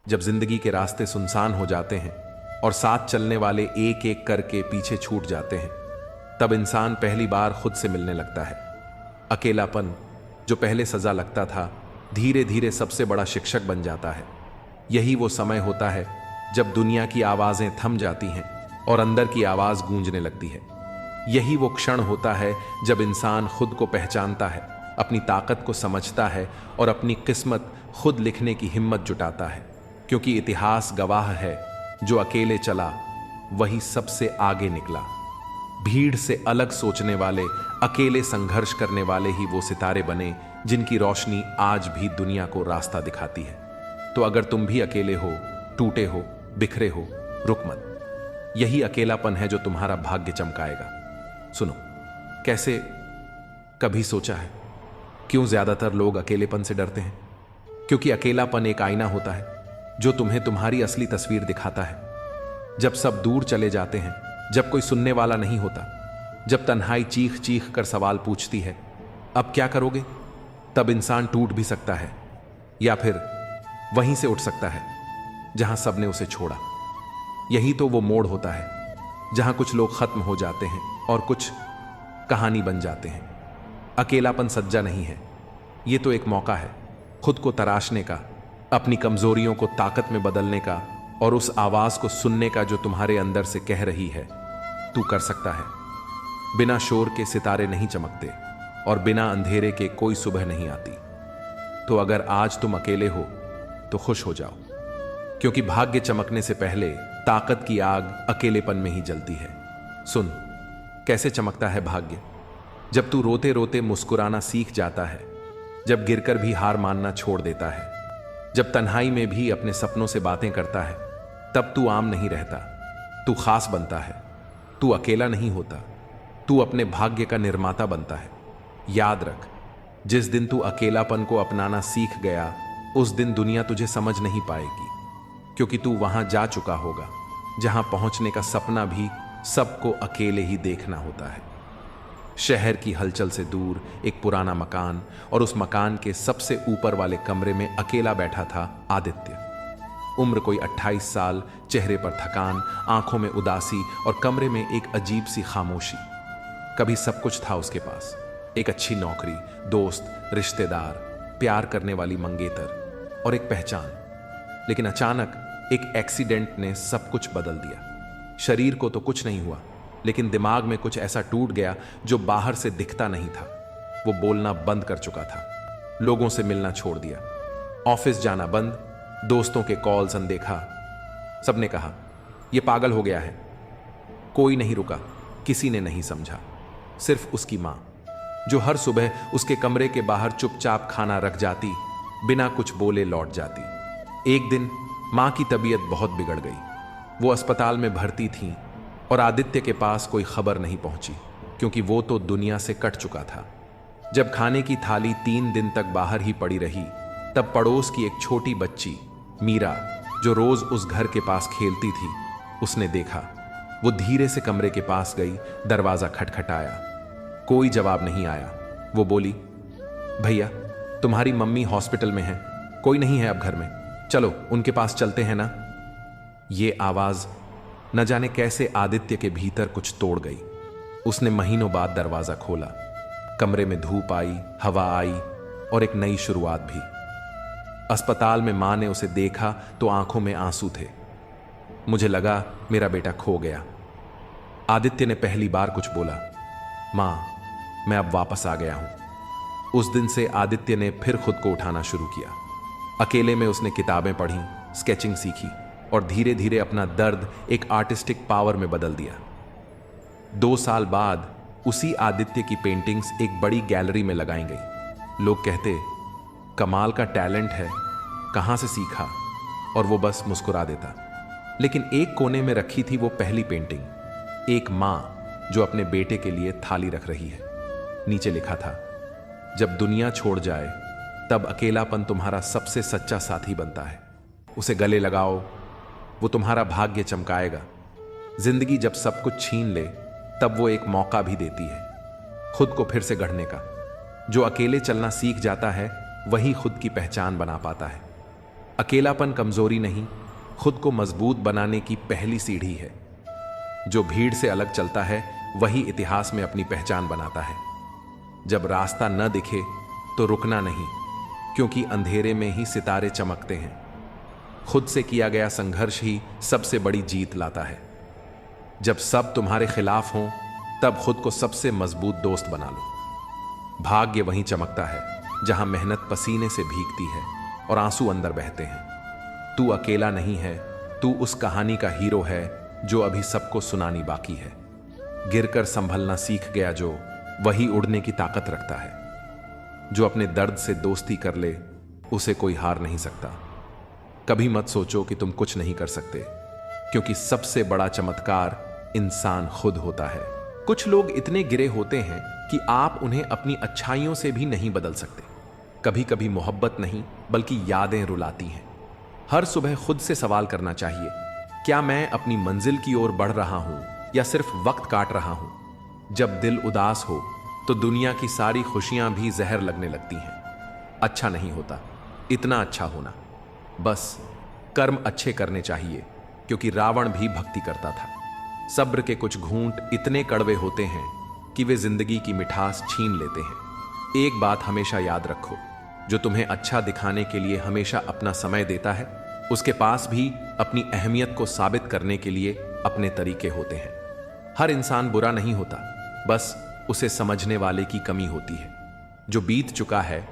जब जिंदगी के रास्ते सुनसान हो जाते हैं और साथ चलने वाले एक एक करके पीछे छूट जाते हैं, तब इंसान पहली बार खुद से मिलने लगता है। अकेलापन, जो पहले सजा लगता था, धीरे धीरे सबसे बड़ा शिक्षक बन जाता है। यही वो समय होता है जब दुनिया की आवाजें थम जाती हैं और अंदर की आवाज गूंजने लगती है। यही वो क्षण होता है जब इंसान खुद को पहचानता है, अपनी ताकत को समझता है और अपनी किस्मत खुद लिखने की हिम्मत जुटाता है। क्योंकि इतिहास गवाह है, जो अकेले चला वही सबसे आगे निकला। भीड़ से अलग सोचने वाले, अकेले संघर्ष करने वाले ही वो सितारे बने जिनकी रोशनी आज भी दुनिया को रास्ता दिखाती है। तो अगर तुम भी अकेले हो, टूटे हो, बिखरे हो, रुक मत। यही अकेलापन है जो तुम्हारा भाग्य चमकाएगा। सुनो, कैसे कभी सोचा है क्यों ज्यादातर लोग अकेलेपन से डरते हैं? क्योंकि अकेलापन एक आईना होता है जो तुम्हें तुम्हारी असली तस्वीर दिखाता है। जब सब दूर चले जाते हैं, जब कोई सुनने वाला नहीं होता, जब तन्हाई चीख चीख कर सवाल पूछती है, अब क्या करोगे? तब इंसान टूट भी सकता है या फिर वहीं से उठ सकता है जहां सबने उसे छोड़ा। यही तो वो मोड़ होता है जहां कुछ लोग खत्म हो जाते हैं और कुछ कहानी बन जाते हैं। अकेलापन सज्जा नहीं है, ये तो एक मौका है खुद को तराशने का, अपनी कमजोरियों को ताकत में बदलने का और उस आवाज को सुनने का जो तुम्हारे अंदर से कह रही है, तू कर सकता है। बिना शोर के सितारे नहीं चमकते और बिना अंधेरे के कोई सुबह नहीं आती। तो अगर आज तुम अकेले हो तो खुश हो जाओ, क्योंकि भाग्य चमकने से पहले ताकत की आग अकेलेपन में ही जलती है। सुन, कैसे चमकता है भाग्य। जब तू रोते रोते मुस्कुराना सीख जाता है, जब गिरकर भी हार मानना छोड़ देता है, जब तन्हाई में भी अपने सपनों से बातें करता है, तब तू आम नहीं रहता, तू खास बनता है। तू अकेला नहीं होता, तू अपने भाग्य का निर्माता बनता है। याद रख, जिस दिन तू अकेलापन को अपनाना सीख गया, उस दिन दुनिया तुझे समझ नहीं पाएगी, क्योंकि तू वहां जा चुका होगा जहां पहुंचने का सपना भी सबको अकेले ही देखना होता है। शहर की हलचल से दूर एक पुराना मकान, और उस मकान के सबसे ऊपर वाले कमरे में अकेला बैठा था आदित्य। उम्र कोई 28 साल, चेहरे पर थकान, आंखों में उदासी और कमरे में एक अजीब सी खामोशी। कभी सब कुछ था उसके पास, एक अच्छी नौकरी, दोस्त, रिश्तेदार, प्यार करने वाली मंगेतर और एक पहचान। लेकिन अचानक एक एक्सीडेंट ने सब कुछ बदल दिया। शरीर को तो कुछ नहीं हुआ, लेकिन दिमाग में कुछ ऐसा टूट गया जो बाहर से दिखता नहीं था। वो बोलना बंद कर चुका था, लोगों से मिलना छोड़ दिया, ऑफिस जाना बंद, दोस्तों के कॉल्स अनदेखा। सबने कहा यह पागल हो गया है। कोई नहीं रुका, किसी ने नहीं समझा। सिर्फ उसकी मां, जो हर सुबह उसके कमरे के बाहर चुपचाप खाना रख जाती, बिना कुछ बोले लौट जाती। एक दिन मां की तबीयत बहुत बिगड़ गई। वो अस्पताल में भर्ती थी और आदित्य के पास कोई खबर नहीं पहुंची, क्योंकि वो तो दुनिया से कट चुका था। जब खाने की थाली 3 दिन तक बाहर ही पड़ी रही, तब पड़ोस की एक छोटी बच्ची मीरा, जो रोज उस घर के पास खेलती थी, उसने देखा। वो धीरे से कमरे के पास गई, दरवाजा खटखटाया। कोई जवाब नहीं आया। वो बोली, भैया तुम्हारी मम्मी हॉस्पिटल में है, कोई नहीं है अब घर में, चलो उनके पास चलते हैं ना। ये आवाज न जाने कैसे आदित्य के भीतर कुछ तोड़ गई। उसने महीनों बाद दरवाजा खोला। कमरे में धूप आई, हवा आई और एक नई शुरुआत भी। अस्पताल में मां ने उसे देखा तो आंखों में आंसू थे। मुझे लगा मेरा बेटा खो गया। आदित्य ने पहली बार कुछ बोला, मां मैं अब वापस आ गया हूं। उस दिन से आदित्य ने फिर खुद को उठाना शुरू किया। अकेले में उसने किताबें पढ़ी, स्केचिंग सीखी और धीरे धीरे अपना दर्द एक आर्टिस्टिक पावर में बदल दिया। 2 साल बाद उसी आदित्य की पेंटिंग्स एक बड़ी गैलरी में लगाई गई। लोग कहते, कमाल का टैलेंट है, कहां से सीखा? और वो बस मुस्कुरा देता। लेकिन एक कोने में रखी थी वो पहली पेंटिंग, एक मां जो अपने बेटे के लिए थाली रख रही है। नीचे लिखा था, जब दुनिया छोड़ जाए तब अकेलापन तुम्हारा सबसे सच्चा साथी बनता है। उसे गले लगाओ, वो तुम्हारा भाग्य चमकाएगा। जिंदगी जब सब कुछ छीन ले तब वो एक मौका भी देती है खुद को फिर से गढ़ने का। जो अकेले चलना सीख जाता है वही खुद की पहचान बना पाता है। अकेलापन कमजोरी नहीं, खुद को मजबूत बनाने की पहली सीढ़ी है। जो भीड़ से अलग चलता है वही इतिहास में अपनी पहचान बनाता है। जब रास्ता न दिखे तो रुकना नहीं, क्योंकि अंधेरे में ही सितारे चमकते हैं। खुद से किया गया संघर्ष ही सबसे बड़ी जीत लाता है। जब सब तुम्हारे खिलाफ हों तब खुद को सबसे मजबूत दोस्त बना लो। भाग्य वहीं चमकता है जहां मेहनत पसीने से भीगती है और आंसू अंदर बहते हैं। तू अकेला नहीं है, तू उस कहानी का हीरो है जो अभी सबको सुनानी बाकी है। गिरकर संभलना सीख गया जो, वही उड़ने की ताकत रखता है। जो अपने दर्द से दोस्ती कर ले उसे कोई हार नहीं सकता। कभी मत सोचो कि तुम कुछ नहीं कर सकते, क्योंकि सबसे बड़ा चमत्कार इंसान खुद होता है। कुछ लोग इतने गिरे होते हैं कि आप उन्हें अपनी अच्छाइयों से भी नहीं बदल सकते। कभी कभी मोहब्बत नहीं बल्कि यादें रुलाती हैं। हर सुबह खुद से सवाल करना चाहिए, क्या मैं अपनी मंजिल की ओर बढ़ रहा हूं या सिर्फ वक्त काट रहा हूं? जब दिल उदास हो तो दुनिया की सारी खुशियां भी जहर लगने लगती हैं। अच्छा नहीं होता इतना अच्छा होना, बस कर्म अच्छे करने चाहिए, क्योंकि रावण भी भक्ति करता था। सब्र के कुछ घूंट इतने कड़वे होते हैं कि वे जिंदगी की मिठास छीन लेते हैं। एक बात हमेशा याद रखो, जो तुम्हें अच्छा दिखाने के लिए हमेशा अपना समय देता है, उसके पास भी अपनी अहमियत को साबित करने के लिए अपने तरीके होते हैं। हर इंसान बुरा नहीं होता, बस उसे समझने वाले की कमी होती है। जो बीत चुका है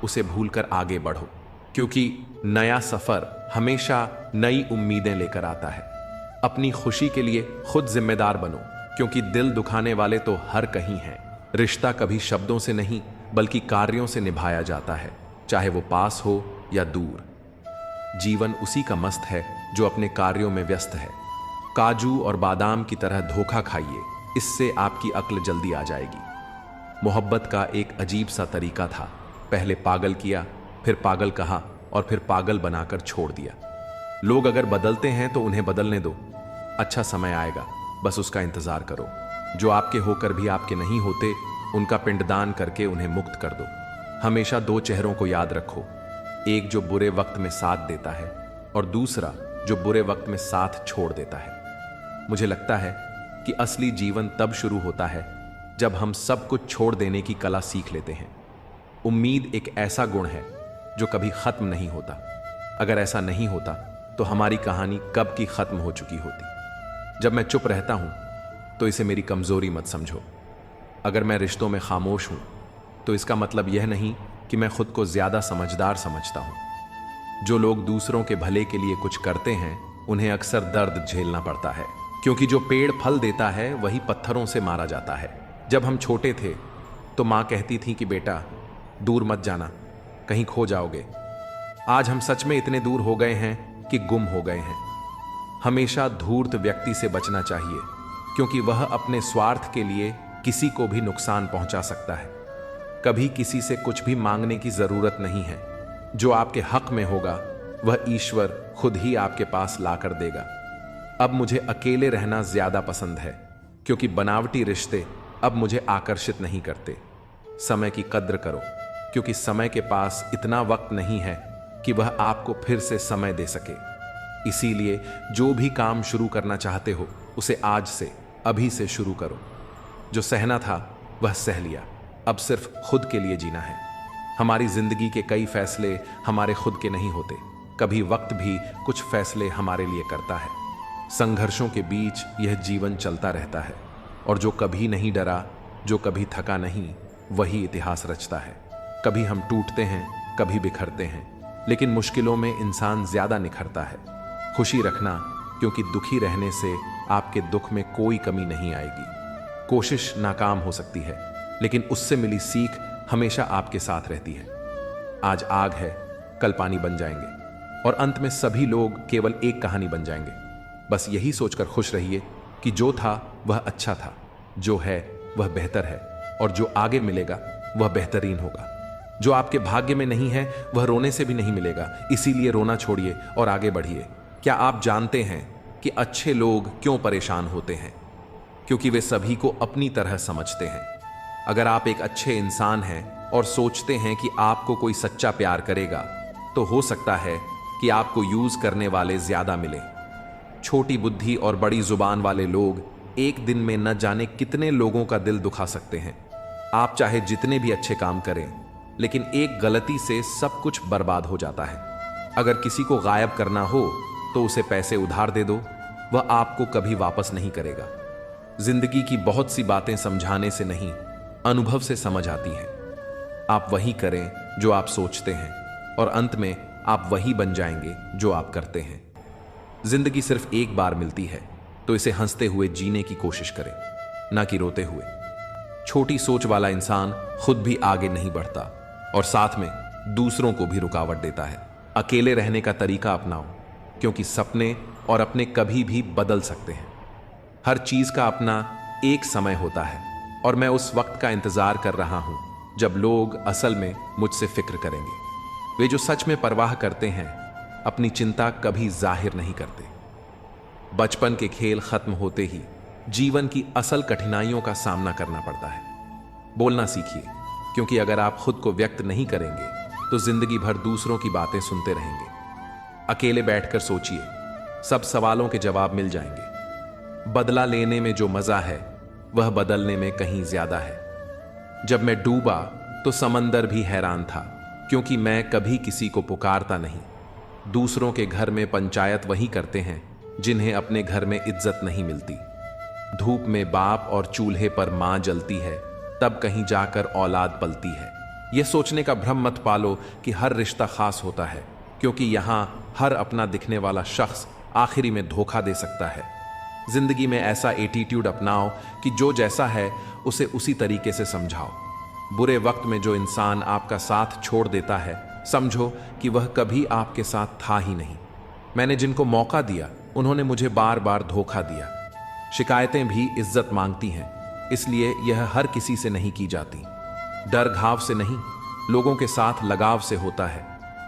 उसे भूलकर आगे बढ़ो, क्योंकि नया सफर हमेशा नई उम्मीदें लेकर आता है। अपनी खुशी के लिए खुद जिम्मेदार बनो, क्योंकि दिल दुखाने वाले तो हर कहीं हैं। रिश्ता कभी शब्दों से नहीं बल्कि कार्यों से निभाया जाता है, चाहे वो पास हो या दूर। जीवन उसी का मस्त है जो अपने कार्यों में व्यस्त है। काजू और बादाम की तरह धोखा खाइए, इससे आपकी अक्ल जल्दी आ जाएगी। मोहब्बत का एक अजीब सा तरीका था, पहले पागल किया, फिर पागल कहा और फिर पागल बनाकर छोड़ दिया। लोग अगर बदलते हैं तो उन्हें बदलने दो, अच्छा समय आएगा, बस उसका इंतजार करो। जो आपके होकर भी आपके नहीं होते, उनका पिंडदान करके उन्हें मुक्त कर दो। हमेशा दो चेहरों को याद रखो, एक जो बुरे वक्त में साथ देता है और दूसरा जो बुरे वक्त में साथ छोड़ देता है। मुझे लगता है कि असली जीवन तब शुरू होता है जब हम सब कुछ छोड़ देने की कला सीख लेते हैं। उम्मीद एक ऐसा गुण है जो कभी खत्म नहीं होता। अगर ऐसा नहीं होता तो हमारी कहानी कब की खत्म हो चुकी होती। जब मैं चुप रहता हूं तो इसे मेरी कमजोरी मत समझो। अगर मैं रिश्तों में खामोश हूं तो इसका मतलब यह नहीं कि मैं खुद को ज्यादा समझदार समझता हूं। जो लोग दूसरों के भले के लिए कुछ करते हैं उन्हें अक्सर दर्द झेलना पड़ता है, क्योंकि जो पेड़ फल देता है वही पत्थरों से मारा जाता है। जब हम छोटे थे तो माँ कहती थी कि बेटा दूर मत जाना, कहीं खो जाओगे। आज हम सच में इतने दूर हो गए हैं कि गुम हो गए हैं। हमेशा धूर्त व्यक्ति से बचना चाहिए, क्योंकि वह अपने स्वार्थ के लिए किसी को भी नुकसान पहुंचा सकता है। कभी किसी से कुछ भी मांगने की जरूरत नहीं है। जो आपके हक में होगा वह ईश्वर खुद ही आपके पास लाकर देगा। अब मुझे अकेले रहना ज्यादा पसंद है, क्योंकि बनावटी रिश्ते अब मुझे आकर्षित नहीं करते। समय की कद्र करो, क्योंकि समय के पास इतना वक्त नहीं है कि वह आपको फिर से समय दे सके। इसीलिए जो भी काम शुरू करना चाहते हो उसे आज से, अभी से शुरू करो। जो सहना था वह सह लिया, अब सिर्फ खुद के लिए जीना है। हमारी जिंदगी के कई फैसले हमारे खुद के नहीं होते, कभी वक्त भी कुछ फैसले हमारे लिए करता है। संघर्षों के बीच यह जीवन चलता रहता है, और जो कभी नहीं डरा, जो कभी थका नहीं, वही इतिहास रचता है। कभी हम टूटते हैं, कभी बिखरते हैं, लेकिन मुश्किलों में इंसान ज्यादा निखरता है। खुशी रखना, क्योंकि दुखी रहने से आपके दुख में कोई कमी नहीं आएगी। कोशिश नाकाम हो सकती है, लेकिन उससे मिली सीख हमेशा आपके साथ रहती है। आज आग है, कल पानी बन जाएंगे, और अंत में सभी लोग केवल एक कहानी बन जाएंगे। बस यही सोचकर खुश रहिए कि जो था वह अच्छा था, जो है वह बेहतर है, और जो आगे मिलेगा वह बेहतरीन होगा। जो आपके भाग्य में नहीं है वह रोने से भी नहीं मिलेगा, इसीलिए रोना छोड़िए और आगे बढ़िए। क्या आप जानते हैं कि अच्छे लोग क्यों परेशान होते हैं? क्योंकि वे सभी को अपनी तरह समझते हैं। अगर आप एक अच्छे इंसान हैं और सोचते हैं कि आपको कोई सच्चा प्यार करेगा, तो हो सकता है कि आपको यूज करने वाले ज्यादा मिले। छोटी बुद्धि और बड़ी जुबान वाले लोग एक दिन में न जाने कितने लोगों का दिल दुखा सकते हैं। आप चाहे जितने भी अच्छे काम करें, लेकिन एक गलती से सब कुछ बर्बाद हो जाता है। अगर किसी को गायब करना हो तो उसे पैसे उधार दे दो, वह आपको कभी वापस नहीं करेगा। जिंदगी की बहुत सी बातें समझाने से नहीं, अनुभव से समझ आती हैं। आप वही करें जो आप सोचते हैं, और अंत में आप वही बन जाएंगे जो आप करते हैं। जिंदगी सिर्फ एक बार मिलती है, तो इसे हंसते हुए जीने की कोशिश करें, ना कि रोते हुए। छोटी सोच वाला इंसान खुद भी आगे नहीं बढ़ता और साथ में दूसरों को भी रुकावट देता है। अकेले रहने का तरीका अपनाओ, क्योंकि सपने और अपने कभी भी बदल सकते हैं। हर चीज का अपना एक समय होता है, और मैं उस वक्त का इंतजार कर रहा हूं जब लोग असल में मुझसे फिक्र करेंगे। वे जो सच में परवाह करते हैं, अपनी चिंता कभी जाहिर नहीं करते। बचपन के खेल खत्म होते ही जीवन की असल कठिनाइयों का सामना करना पड़ता है। बोलना सीखिए, क्योंकि अगर आप खुद को व्यक्त नहीं करेंगे तो जिंदगी भर दूसरों की बातें सुनते रहेंगे। अकेले बैठकर सोचिए, सब सवालों के जवाब मिल जाएंगे। बदला लेने में जो मजा है, वह बदलने में कहीं ज्यादा है। जब मैं डूबा तो समंदर भी हैरान था, क्योंकि मैं कभी किसी को पुकारता नहीं। दूसरों के घर में पंचायत वही करते हैं जिन्हें अपने घर में इज्जत नहीं मिलती। धूप में बाप और चूल्हे पर मां जलती है, तब कहीं जाकर औलाद पलती है। यह सोचने का भ्रम मत पालो कि हर रिश्ता खास होता है, क्योंकि यहां हर अपना दिखने वाला शख्स आखिरी में धोखा दे सकता है। जिंदगी में ऐसा एटीट्यूड अपनाओ कि जो जैसा है उसे उसी तरीके से समझाओ। बुरे वक्त में जो इंसान आपका साथ छोड़ देता है, समझो कि वह कभी आपके साथ था ही नहीं। मैंने जिनको मौका दिया, उन्होंने मुझे बार बार धोखा दिया। शिकायतें भी इज्जत मांगती हैं, इसलिए यह हर किसी से नहीं की जाती। डर घाव से नहीं, लोगों के साथ लगाव से होता है,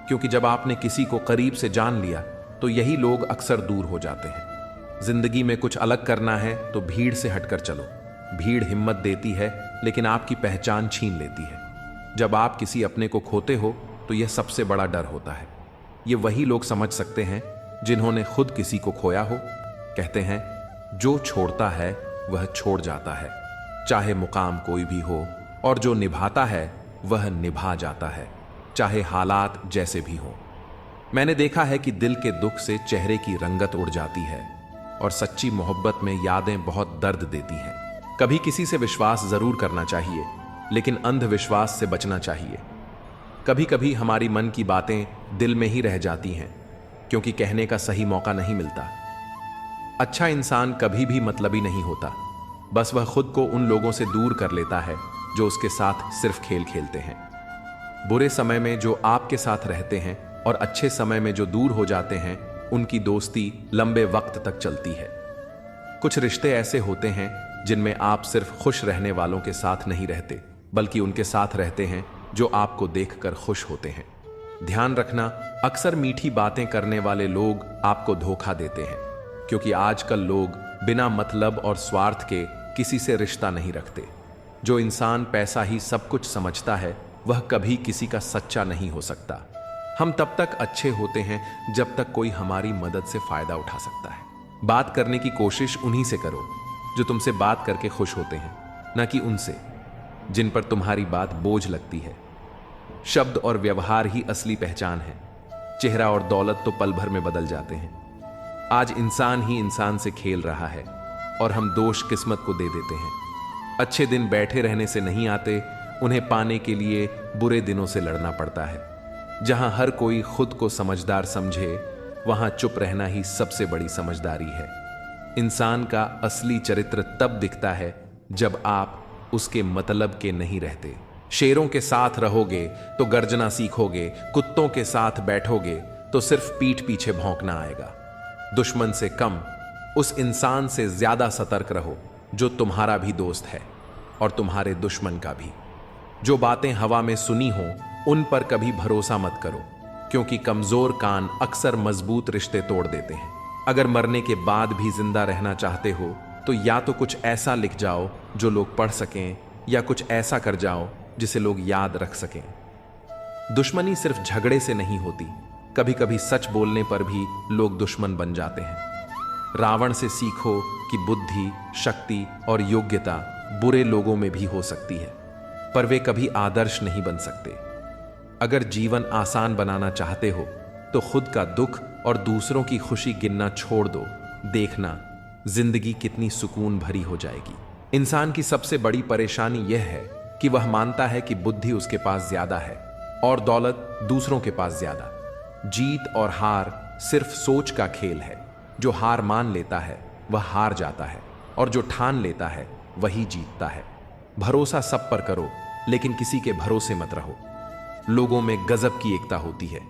क्योंकि जब आपने किसी को करीब से जान लिया तो यही लोग अक्सर दूर हो जाते हैं। जिंदगी में कुछ अलग करना है तो भीड़ से हटकर चलो। भीड़ हिम्मत देती है, लेकिन आपकी पहचान छीन लेती है। जब आप किसी अपने को खोते हो तो यह सबसे बड़ा डर होता है। ये वही लोग समझ सकते हैं जिन्होंने खुद किसी को खोया हो। कहते हैं, जो छोड़ता है वह छोड़ जाता है, चाहे मुकाम कोई भी हो, और जो निभाता है वह निभा जाता है, चाहे हालात जैसे भी हो। मैंने देखा है कि दिल के दुख से चेहरे की रंगत उड़ जाती है, और सच्ची मोहब्बत में यादें बहुत दर्द देती हैं। कभी किसी से विश्वास जरूर करना चाहिए, लेकिन अंधविश्वास से बचना चाहिए। कभी कभी हमारी मन की बातें दिल में ही रह जाती हैं, क्योंकि कहने का सही मौका नहीं मिलता। अच्छा इंसान कभी भी मतलबी नहीं होता, बस वह खुद को उन लोगों से दूर कर लेता है जो उसके साथ सिर्फ खेल खेलते हैं। बुरे समय में जो आपके साथ रहते हैं और अच्छे समय में जो दूर हो जाते हैं, उनकी दोस्ती लंबे वक्त तक चलती है। कुछ रिश्ते ऐसे होते हैं जिनमें आप सिर्फ खुश रहने वालों के साथ नहीं रहते, बल्कि उनके साथ रहते हैं जो आपको देखकर खुश होते हैं। ध्यान रखना, अक्सर मीठी बातें करने वाले लोग आपको धोखा देते हैं, क्योंकि आजकल लोग बिना मतलब और स्वार्थ के किसी से रिश्ता नहीं रखते। जो इंसान पैसा ही सब कुछ समझता है, वह कभी किसी का सच्चा नहीं हो सकता। हम तब तक अच्छे होते हैं जब तक कोई हमारी मदद से फायदा उठा सकता है। बात करने की कोशिश उन्हीं से करो जो तुमसे बात करके खुश होते हैं, ना कि उनसे जिन पर तुम्हारी बात बोझ लगती है। शब्द और व्यवहार ही असली पहचान है। चेहरा और दौलत तो पल भर में बदल जाते हैं। आज इंसान ही इंसान से खेल रहा है, और हम दोष किस्मत को दे देते हैं। अच्छे दिन बैठे रहने से नहीं आते, उन्हें पाने के लिए बुरे दिनों से लड़ना पड़ता है। जहां हर कोई खुद को समझदार समझे, वहां चुप रहना ही सबसे बड़ी समझदारी है। इंसान का असली चरित्र तब दिखता है जब आप उसके मतलब के नहीं रहते। शेरों के साथ रहोगे तो गर्जना सीखोगे, कुत्तों के साथ बैठोगे तो सिर्फ पीठ पीछे भौंकना आएगा। दुश्मन से कम, उस इंसान से ज्यादा सतर्क रहो जो तुम्हारा भी दोस्त है और तुम्हारे दुश्मन का भी। जो बातें हवा में सुनी हो, उन पर कभी भरोसा मत करो, क्योंकि कमजोर कान अक्सर मजबूत रिश्ते तोड़ देते हैं। अगर मरने के बाद भी जिंदा रहना चाहते हो, तो या तो कुछ ऐसा लिख जाओ जो लोग पढ़ सकें, या कुछ ऐसा कर जाओ जिसे लोग याद रख सकें। दुश्मनी सिर्फ झगड़े से नहीं होती, कभी कभी सच बोलने पर भी लोग दुश्मन बन जाते हैं। रावण से सीखो कि बुद्धि, शक्ति और योग्यता बुरे लोगों में भी हो सकती है, पर वे कभी आदर्श नहीं बन सकते। अगर जीवन आसान बनाना चाहते हो तो खुद का दुख और दूसरों की खुशी गिनना छोड़ दो। देखना जिंदगी कितनी सुकून भरी हो जाएगी। इंसान की सबसे बड़ी परेशानी यह है कि वह मानता है कि बुद्धि उसके पास ज्यादा है और दौलत दूसरों के पास ज्यादा। जीत और हार सिर्फ सोच का खेल है। जो हार मान लेता है वह हार जाता है, और जो ठान लेता है वही जीतता है। भरोसा सब पर करो, लेकिन किसी के भरोसे मत रहो। लोगों में गजब की एकता होती है,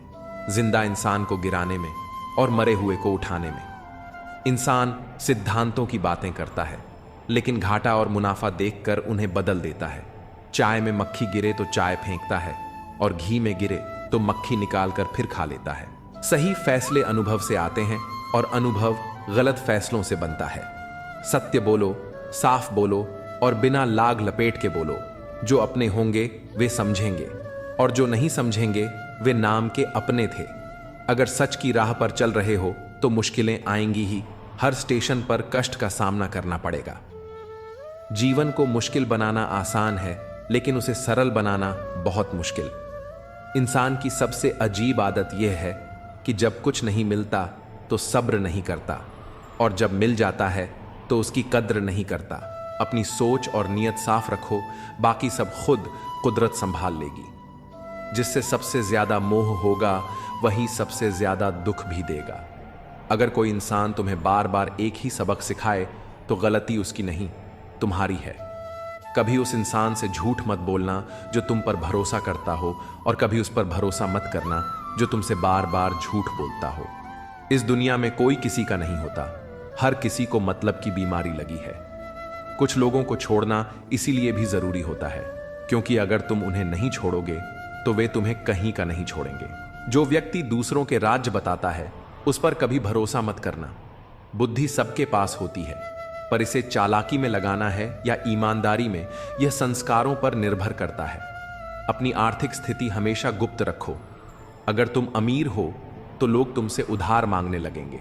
जिंदा इंसान को गिराने में और मरे हुए को उठाने में। इंसान सिद्धांतों की बातें करता है, लेकिन घाटा और मुनाफा देखकर उन्हें बदल देता है। चाय में मक्खी गिरे तो चाय फेंकता है, और घी में गिरे तो मक्खी निकालकर फिर खा लेता है। सही फैसले अनुभव से आते हैं, और अनुभव गलत फैसलों से बनता है। सत्य बोलो, साफ बोलो और बिना लाग लपेट के बोलो। जो अपने होंगे वे समझेंगे, और जो नहीं समझेंगे वे नाम के अपने थे। अगर सच की राह पर चल रहे हो तो मुश्किलें आएंगी ही। हर स्टेशन पर कष्ट का सामना करना पड़ेगा। जीवन को मुश्किल बनाना आसान है, लेकिन उसे सरल बनाना बहुत मुश्किल। इंसान की सबसे अजीब आदत यह है कि जब कुछ नहीं मिलता तो सब्र नहीं करता, और जब मिल जाता है तो उसकी कद्र नहीं करता। अपनी सोच और नीयत साफ रखो, बाकी सब खुद कुदरत संभाल लेगी। जिससे सबसे ज्यादा मोह होगा वही सबसे ज्यादा दुख भी देगा। अगर कोई इंसान तुम्हें बार बार एक ही सबक सिखाए तो गलती उसकी नहीं, तुम्हारी है। कभी उस इंसान से झूठ मत बोलना जो तुम पर भरोसा करता हो, और कभी उस पर भरोसा मत करना जो तुमसे बार बार झूठ बोलता हो। इस दुनिया में कोई किसी का नहीं होता, हर किसी को मतलब की बीमारी लगी है। कुछ लोगों को छोड़ना इसीलिए भी जरूरी होता है, क्योंकि अगर तुम उन्हें नहीं छोड़ोगे तो वे तुम्हें कहीं का नहीं छोड़ेंगे। जो व्यक्ति दूसरों के राज्य बताता है उस पर कभी भरोसा मत करना। बुद्धि सबके पास होती है, पर इसे चालाकी में लगाना है या ईमानदारी में, यह संस्कारों पर निर्भर करता है। अपनी आर्थिक स्थिति हमेशा गुप्त रखो। अगर तुम अमीर हो तो लोग तुमसे उधार मांगने लगेंगे,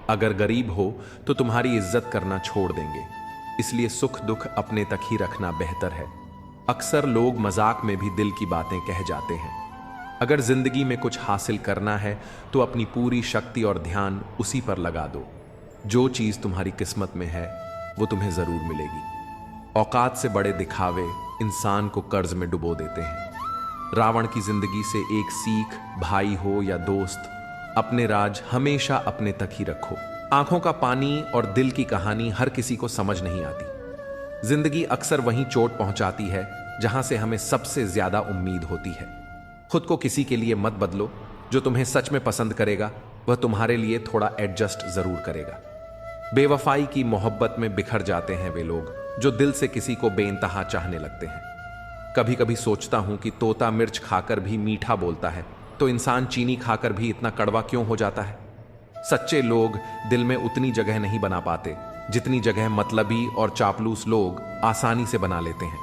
अगर गरीब हो तो तुम्हारी इज्जत करना छोड़ देंगे। इसलिए सुख दुख अपने तक ही रखना बेहतर है। अक्सर लोग मजाक में भी दिल की बातें कह जाते हैं। अगर जिंदगी में कुछ हासिल करना है तो अपनी पूरी शक्ति और ध्यान उसी पर लगा दो। जो चीज तुम्हारी किस्मत में है वो तुम्हें जरूर मिलेगी। औकात से बड़े दिखावे इंसान को कर्ज में डुबो देते हैं। रावण की जिंदगी से एक सीख, भाई हो या दोस्त, अपने राज हमेशा अपने तक ही रखो। आंखों का पानी और दिल की कहानी हर किसी को समझ नहीं आती। जिंदगी अक्सर वहीं चोट पहुंचाती है जहां से हमें सबसे ज्यादा उम्मीद होती है। खुद को किसी के लिए मत बदलो। जो तुम्हें सच में पसंद करेगा वह तुम्हारे लिए थोड़ा एडजस्ट जरूर करेगा। बेवफाई की मोहब्बत में बिखर जाते हैं वे लोग जो दिल से किसी को बेइंतहा चाहने लगते हैं। कभी कभी सोचता हूं कि तोता मिर्च खाकर भी मीठा बोलता है, तो इंसान चीनी खाकर भी इतना कड़वा क्यों हो जाता है। सच्चे लोग दिल में उतनी जगह नहीं बना पाते जितनी जगह मतलबी और चापलूस लोग आसानी से बना लेते हैं।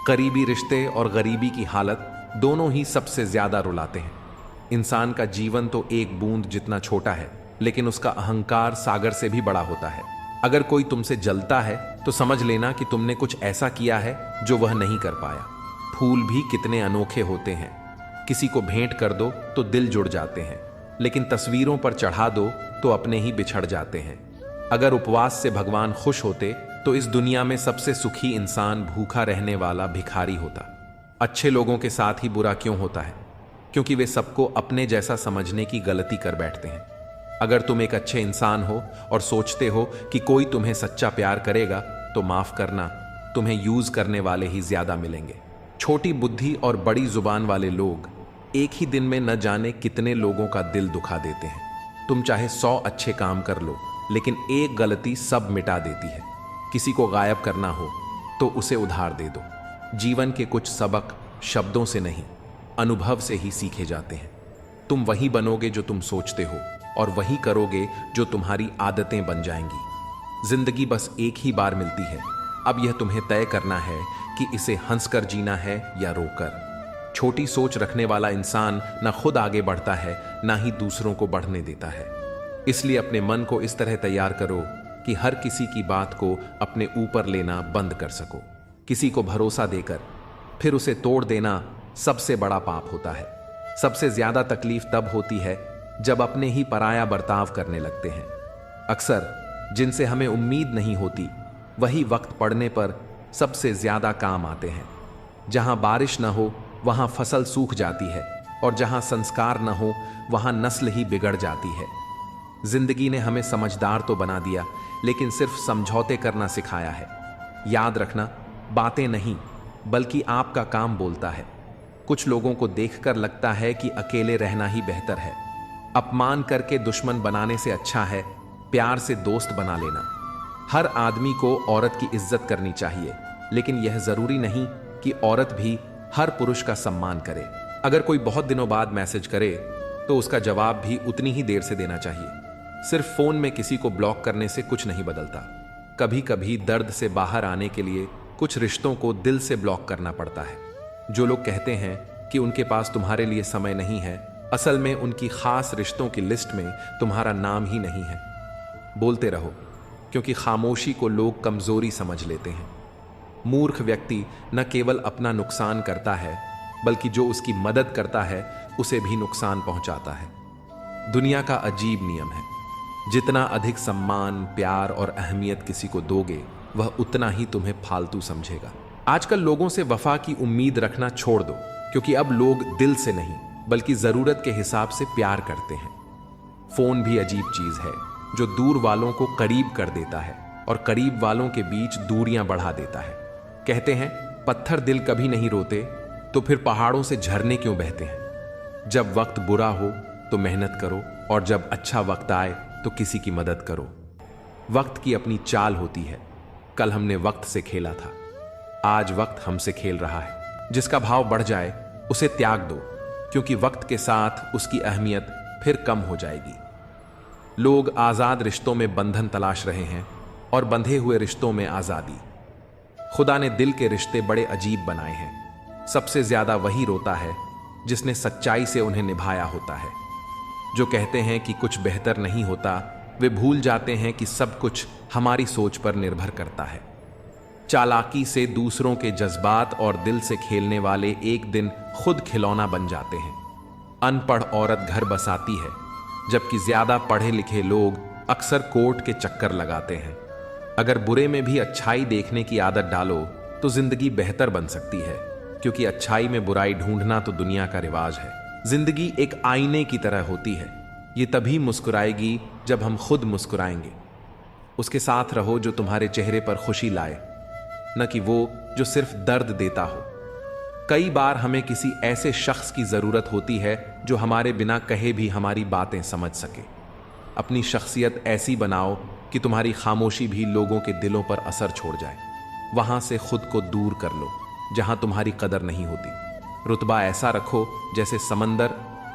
करीबी रिश्ते और गरीबी की हालत दोनों ही सबसे ज्यादा रुलाते हैं। इंसान का जीवन तो एक बूंद जितना छोटा है, लेकिन उसका अहंकार सागर से भी बड़ा होता है। अगर कोई तुमसे जलता है तो समझ लेना कि तुमने कुछ ऐसा किया है जो वह नहीं कर पाया। फूल भी कितने अनोखे होते हैं। किसी को भेंट कर दो तो दिल जुड़ जाते हैं, लेकिन तस्वीरों पर चढ़ा दो तो अपने ही बिछड़ जाते हैं। अगर उपवास से भगवान खुश होते तो इस दुनिया में सबसे सुखी इंसान भूखा रहने वाला भिखारी होता। अच्छे लोगों के साथ ही बुरा क्यों होता है? क्योंकि वे सबको अपने जैसा समझने की गलती कर बैठते हैं। अगर तुम एक अच्छे इंसान हो और सोचते हो कि कोई तुम्हें सच्चा प्यार करेगा तो माफ करना, तुम्हें यूज करने वाले ही ज्यादा मिलेंगे। छोटी बुद्धि और बड़ी जुबान वाले लोग एक ही दिन में न जाने कितने लोगों का दिल दुखा देते हैं। तुम चाहे 100 अच्छे काम कर लो, लेकिन एक गलती सब मिटा देती है। किसी को गायब करना हो तो उसे उधार दे दो। जीवन के कुछ सबक शब्दों से नहीं, अनुभव से ही सीखे जाते हैं। तुम वही बनोगे जो तुम सोचते हो, और वही करोगे जो तुम्हारी आदतें बन जाएंगी। जिंदगी बस एक ही बार मिलती है, अब यह तुम्हें तय करना है कि इसे हंसकर जीना है या रोकर। छोटी सोच रखने वाला इंसान न खुद आगे बढ़ता है, ना ही दूसरों को बढ़ने देता है। इसलिए अपने मन को इस तरह तैयार करो कि हर किसी की बात को अपने ऊपर लेना बंद कर सको। किसी को भरोसा देकर फिर उसे तोड़ देना सबसे बड़ा पाप होता है। सबसे ज्यादा तकलीफ तब होती है जब अपने ही पराया बर्ताव करने लगते हैं। अक्सर जिनसे हमें उम्मीद नहीं होती वही वक्त पड़ने पर सबसे ज्यादा काम आते हैं। जहां बारिश न हो वहां फसल सूख जाती है, और जहां संस्कार न हो वहां नस्ल ही बिगड़ जाती है। जिंदगी ने हमें समझदार तो बना दिया, लेकिन सिर्फ समझौते करना सिखाया है। याद रखना, बातें नहीं बल्कि आपका काम बोलता है। कुछ लोगों को देखकर लगता है कि अकेले रहना ही बेहतर है। अपमान करके दुश्मन बनाने से अच्छा है प्यार से दोस्त बना लेना। हर आदमी को औरत की इज्जत करनी चाहिए, लेकिन यह जरूरी नहीं कि औरत भी हर पुरुष का सम्मान करे। अगर कोई बहुत दिनों बाद मैसेज करे तो उसका जवाब भी उतनी ही देर से देना चाहिए। सिर्फ फोन में किसी को ब्लॉक करने से कुछ नहीं बदलता। कभी कभी दर्द से बाहर आने के लिए कुछ रिश्तों को दिल से ब्लॉक करना पड़ता है। जो लोग कहते हैं कि उनके पास तुम्हारे लिए समय नहीं है, असल में उनकी खास रिश्तों की लिस्ट में तुम्हारा नाम ही नहीं है। बोलते रहो, क्योंकि खामोशी को लोग कमजोरी समझ लेते हैं। मूर्ख व्यक्ति न केवल अपना नुकसान करता है, बल्कि जो उसकी मदद करता है उसे भी नुकसान पहुंचाता है। दुनिया का अजीब नियम है, जितना अधिक सम्मान, प्यार और अहमियत किसी को दोगे, वह उतना ही तुम्हें फालतू समझेगा। आजकल लोगों से वफा की उम्मीद रखना छोड़ दो, क्योंकि अब लोग दिल से नहीं बल्कि जरूरत के हिसाब से प्यार करते हैं। फोन भी अजीब चीज है, जो दूर वालों को करीब कर देता है और करीब वालों के बीच दूरियां बढ़ा देता है। कहते हैं पत्थर दिल कभी नहीं रोते, तो फिर पहाड़ों से झरने क्यों बहते हैं। जब वक्त बुरा हो तो मेहनत करो, और जब अच्छा वक्त आए तो किसी की मदद करो। वक्त की अपनी चाल होती है। कल हमने वक्त से खेला था, आज वक्त हमसे खेल रहा है। जिसका भाव बढ़ जाए उसे त्याग दो, क्योंकि वक्त के साथ उसकी अहमियत फिर कम हो जाएगी। लोग आजाद रिश्तों में बंधन तलाश रहे हैं और बंधे हुए रिश्तों में आजादी। खुदा ने दिल के रिश्ते बड़े अजीब बनाए हैं। सबसे ज्यादा वही रोता है जिसने सच्चाई से उन्हें निभाया होता है। जो कहते हैं कि कुछ बेहतर नहीं होता, वे भूल जाते हैं कि सब कुछ हमारी सोच पर निर्भर करता है। चालाकी से दूसरों के जज्बात और दिल से खेलने वाले एक दिन खुद खिलौना बन जाते हैं। अनपढ़ औरत घर बसाती है, जबकि ज्यादा पढ़े लिखे लोग अक्सर कोर्ट के चक्कर लगाते हैं। अगर बुरे में भी अच्छाई देखने की आदत डालो तो जिंदगी बेहतर बन सकती है, क्योंकि अच्छाई में बुराई ढूंढना तो दुनिया का रिवाज है। जिंदगी एक आईने की तरह होती है। ये तभी मुस्कुराएगी जब हम खुद मुस्कुराएंगे। उसके साथ रहो जो तुम्हारे चेहरे पर खुशी लाए, न कि वो जो सिर्फ दर्द देता हो। कई बार हमें किसी ऐसे शख्स की जरूरत होती है जो हमारे बिना कहे भी हमारी बातें समझ सके। अपनी शख्सियत ऐसी बनाओ कि तुम्हारी खामोशी भी लोगों के दिलों पर असर छोड़ जाए। वहां से खुद को दूर कर लो जहां तुम्हारी कदर नहीं होती। रुतबा ऐसा रखो जैसे समंदर।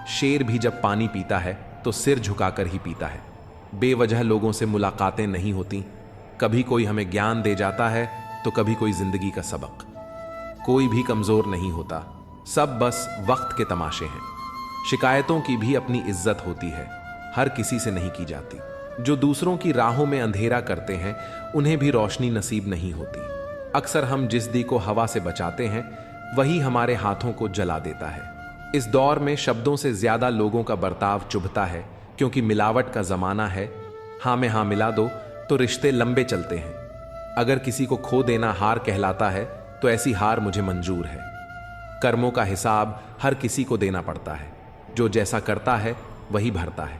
शेर भी जब पानी पीता है तो सिर झुकाकर ही पीता है। बेवजह लोगों से मुलाकातें नहीं होती। कभी कोई हमें ज्ञान दे जाता है तो कभी कोई जिंदगी का सबक। कोई भी कमजोर नहीं होता, सब बस वक्त के तमाशे हैं। शिकायतों की भी अपनी इज्जत होती है, हर किसी से नहीं की जाती। जो दूसरों की राहों में अंधेरा करते हैं उन्हें भी रोशनी नसीब नहीं होती। अक्सर हम जिस दी को हवा से बचाते हैं वही हमारे हाथों को जला देता है। इस दौर में शब्दों से ज्यादा लोगों का बर्ताव चुभता है, क्योंकि मिलावट का जमाना है। हाँ में हाँ मिला दो तो रिश्ते लंबे चलते हैं। अगर किसी को खो देना हार कहलाता है तो ऐसी हार मुझे मंजूर है। कर्मों का हिसाब हर किसी को देना पड़ता है। जो जैसा करता है वही भरता है।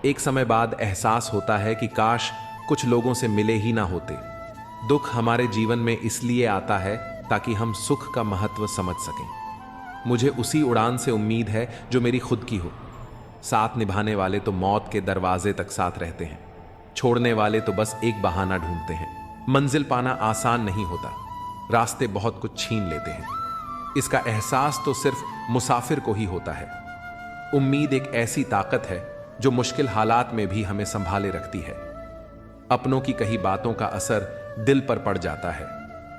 एक समय बाद एहसास होता है कि काश कुछ लोगों से मिले ही ना होते। दुख हमारे जीवन में इसलिए आता है ताकि हम सुख का महत्व समझ सकें। मुझे उसी उड़ान से उम्मीद है जो मेरी खुद की हो। साथ निभाने वाले तो मौत के दरवाजे तक साथ रहते हैं, छोड़ने वाले तो बस एक बहाना ढूंढते हैं। मंजिल पाना आसान नहीं होता, रास्ते बहुत कुछ छीन लेते हैं। इसका एहसास तो सिर्फ मुसाफिर को ही होता है। उम्मीद एक ऐसी ताकत है जो मुश्किल हालात में भी हमें संभाले रखती है। अपनों की कही बातों का असर दिल पर पड़ जाता है,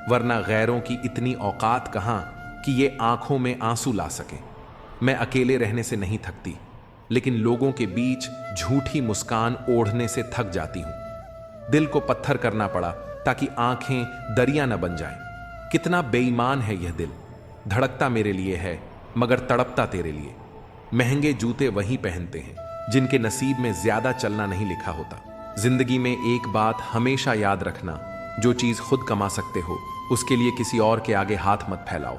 वरना गैरों की इतनी औकात कहां कि ये आंखों में आंसू ला सकें। मैं अकेले रहने से नहीं थकती, लेकिन लोगों के बीच झूठी मुस्कान ओढ़ने से थक जाती हूं। दिल को पत्थर करना पड़ा ताकि आंखें दरिया न बन जाएं। कितना बेईमान है यह दिल, धड़कता मेरे लिए है मगर तड़पता तेरे लिए। महंगे जूते वही पहनते हैं जिनके नसीब में ज्यादा चलना नहीं लिखा होता। जिंदगी में एक बात हमेशा याद रखना, जो चीज खुद कमा सकते हो उसके लिए किसी और के आगे हाथ मत फैलाओ।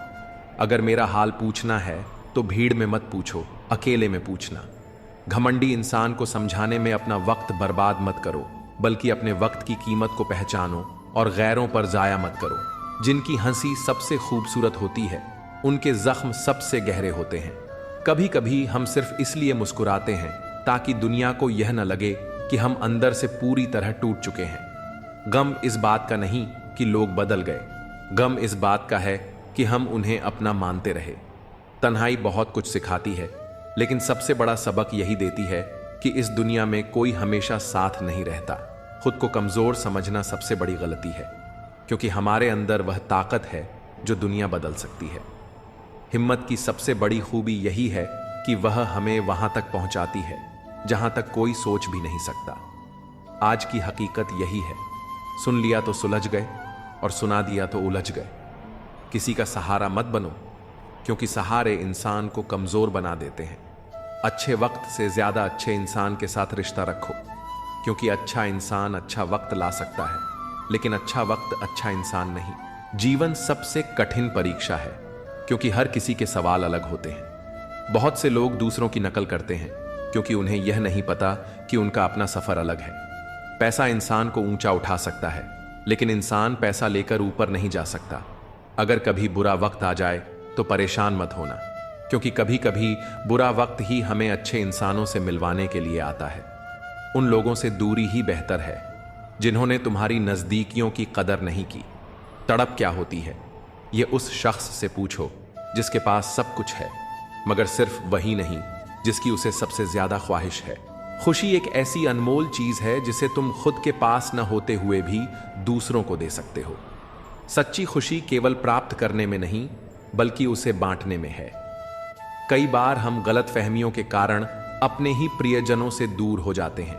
अगर मेरा हाल पूछना है तो भीड़ में मत पूछो, अकेले में पूछना। घमंडी इंसान को समझाने में अपना वक्त बर्बाद मत करो, बल्कि अपने वक्त की कीमत को पहचानो और गैरों पर जाया मत करो। जिनकी हंसी सबसे खूबसूरत होती है, उनके जख्म सबसे गहरे होते हैं। कभी कभी हम सिर्फ इसलिए मुस्कुराते हैं ताकि दुनिया को यह न लगे कि हम अंदर से पूरी तरह टूट चुके हैं। गम इस बात का नहीं कि लोग बदल गए, गम इस बात का है कि हम उन्हें अपना मानते रहे। तन्हाई बहुत कुछ सिखाती है, लेकिन सबसे बड़ा सबक यही देती है कि इस दुनिया में कोई हमेशा साथ नहीं रहता। खुद को कमजोर समझना सबसे बड़ी गलती है, क्योंकि हमारे अंदर वह ताकत है जो दुनिया बदल सकती है। हिम्मत की सबसे बड़ी खूबी यही है कि वह हमें वहां तक पहुंचाती है जहां तक कोई सोच भी नहीं सकता। आज की हकीकत यही है, सुन लिया तो सुलझ गए और सुना दिया तो उलझ गए। किसी का सहारा मत बनो, क्योंकि सहारे इंसान को कमजोर बना देते हैं। अच्छे वक्त से ज्यादा अच्छे इंसान के साथ रिश्ता रखो, क्योंकि अच्छा इंसान अच्छा वक्त ला सकता है, लेकिन अच्छा वक्त अच्छा इंसान नहीं। जीवन सबसे कठिन परीक्षा है, क्योंकि हर किसी के सवाल अलग होते हैं। बहुत से लोग दूसरों की नकल करते हैं क्योंकि उन्हें यह नहीं पता कि उनका अपना सफर अलग है। पैसा इंसान को ऊंचा उठा सकता है, लेकिन इंसान पैसा लेकर ऊपर नहीं जा सकता। अगर कभी बुरा वक्त आ जाए तो परेशान मत होना, क्योंकि कभी कभी बुरा वक्त ही हमें अच्छे इंसानों से मिलवाने के लिए आता है। उन लोगों से दूरी ही बेहतर है जिन्होंने तुम्हारी नजदीकियों की कदर नहीं की। तड़प क्या होती है, ये उस शख्स से पूछो जिसके पास सब कुछ है, मगर सिर्फ वही नहीं जिसकी उसे सबसे ज्यादा ख्वाहिश है। खुशी एक ऐसी अनमोल चीज है जिसे तुम खुद के पास न होते हुए भी दूसरों को दे सकते हो। सच्ची खुशी केवल प्राप्त करने में नहीं, बल्कि उसे बांटने में है। कई बार हम गलतफहमियों के कारण अपने ही प्रियजनों से दूर हो जाते हैं,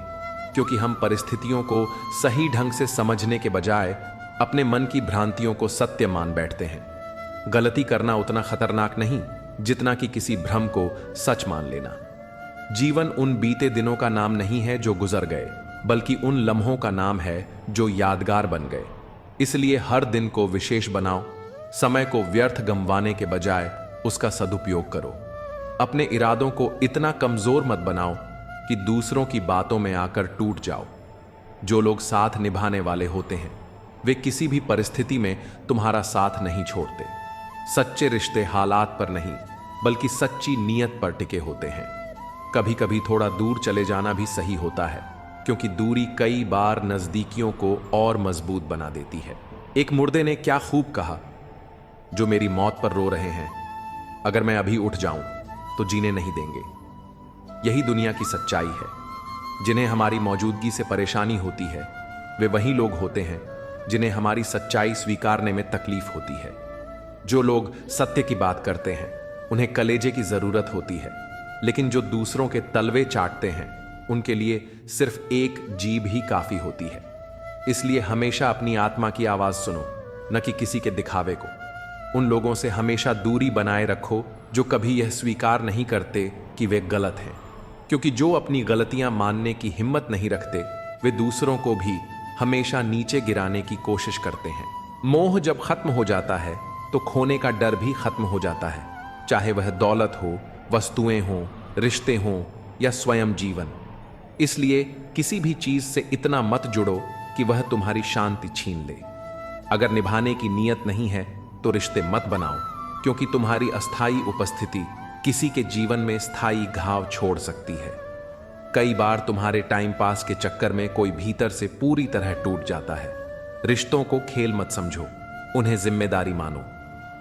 क्योंकि हम परिस्थितियों को सही ढंग से समझने के बजाय अपने मन की भ्रांतियों को सत्य मान बैठते हैं। गलती करना उतना खतरनाक नहीं जितना कि किसी भ्रम को सच मान लेना। जीवन उन बीते दिनों का नाम नहीं है जो गुजर गए, बल्कि उन लम्हों का नाम है जो यादगार बन गए। इसलिए हर दिन को विशेष बनाओ, समय को व्यर्थ गंवाने के बजाय उसका सदुपयोग करो। अपने इरादों को इतना कमजोर मत बनाओ कि दूसरों की बातों में आकर टूट जाओ। जो लोग साथ निभाने वाले होते हैं, वे किसी भी परिस्थिति में तुम्हारा साथ नहीं छोड़ते। सच्चे रिश्ते हालात पर नहीं, बल्कि सच्ची नीयत पर टिके होते हैं। कभी कभी थोड़ा दूर चले जाना भी सही होता है, क्योंकि दूरी कई बार नजदीकियों को और मजबूत बना देती है। एक मुर्दे ने क्या खूब कहा, जो मेरी मौत पर रो रहे हैं, अगर मैं अभी उठ जाऊं तो जीने नहीं देंगे। यही दुनिया की सच्चाई है। जिन्हें हमारी मौजूदगी से परेशानी होती है, वे वही लोग होते हैं जिन्हें हमारी सच्चाई स्वीकारने में तकलीफ होती है। जो लोग सत्य की बात करते हैं, उन्हें कलेजे की जरूरत होती है, लेकिन जो दूसरों के तलवे चाटते हैं, उनके लिए सिर्फ एक जीभ ही काफी होती है। इसलिए हमेशा अपनी आत्मा की आवाज सुनो, न कि किसी के दिखावे को। उन लोगों से हमेशा दूरी बनाए रखो जो कभी यह स्वीकार नहीं करते कि वे गलत हैं, क्योंकि जो अपनी गलतियां मानने की हिम्मत नहीं रखते, वे दूसरों को भी हमेशा नीचे गिराने की कोशिश करते हैं। मोह जब खत्म हो जाता है तो खोने का डर भी खत्म हो जाता है, चाहे वह दौलत हो, वस्तुएं हों, रिश्ते हों या स्वयं जीवन। इसलिए किसी भी चीज से इतना मत जुड़ो कि वह तुम्हारी शांति छीन ले। अगर निभाने की नीयत नहीं है तो रिश्ते मत बनाओ, क्योंकि तुम्हारी अस्थायी उपस्थिति किसी के जीवन में स्थायी घाव छोड़ सकती है। कई बार तुम्हारे टाइम पास के चक्कर में कोई भीतर से पूरी तरह टूट जाता है। रिश्तों को खेल मत समझो, उन्हें जिम्मेदारी मानो।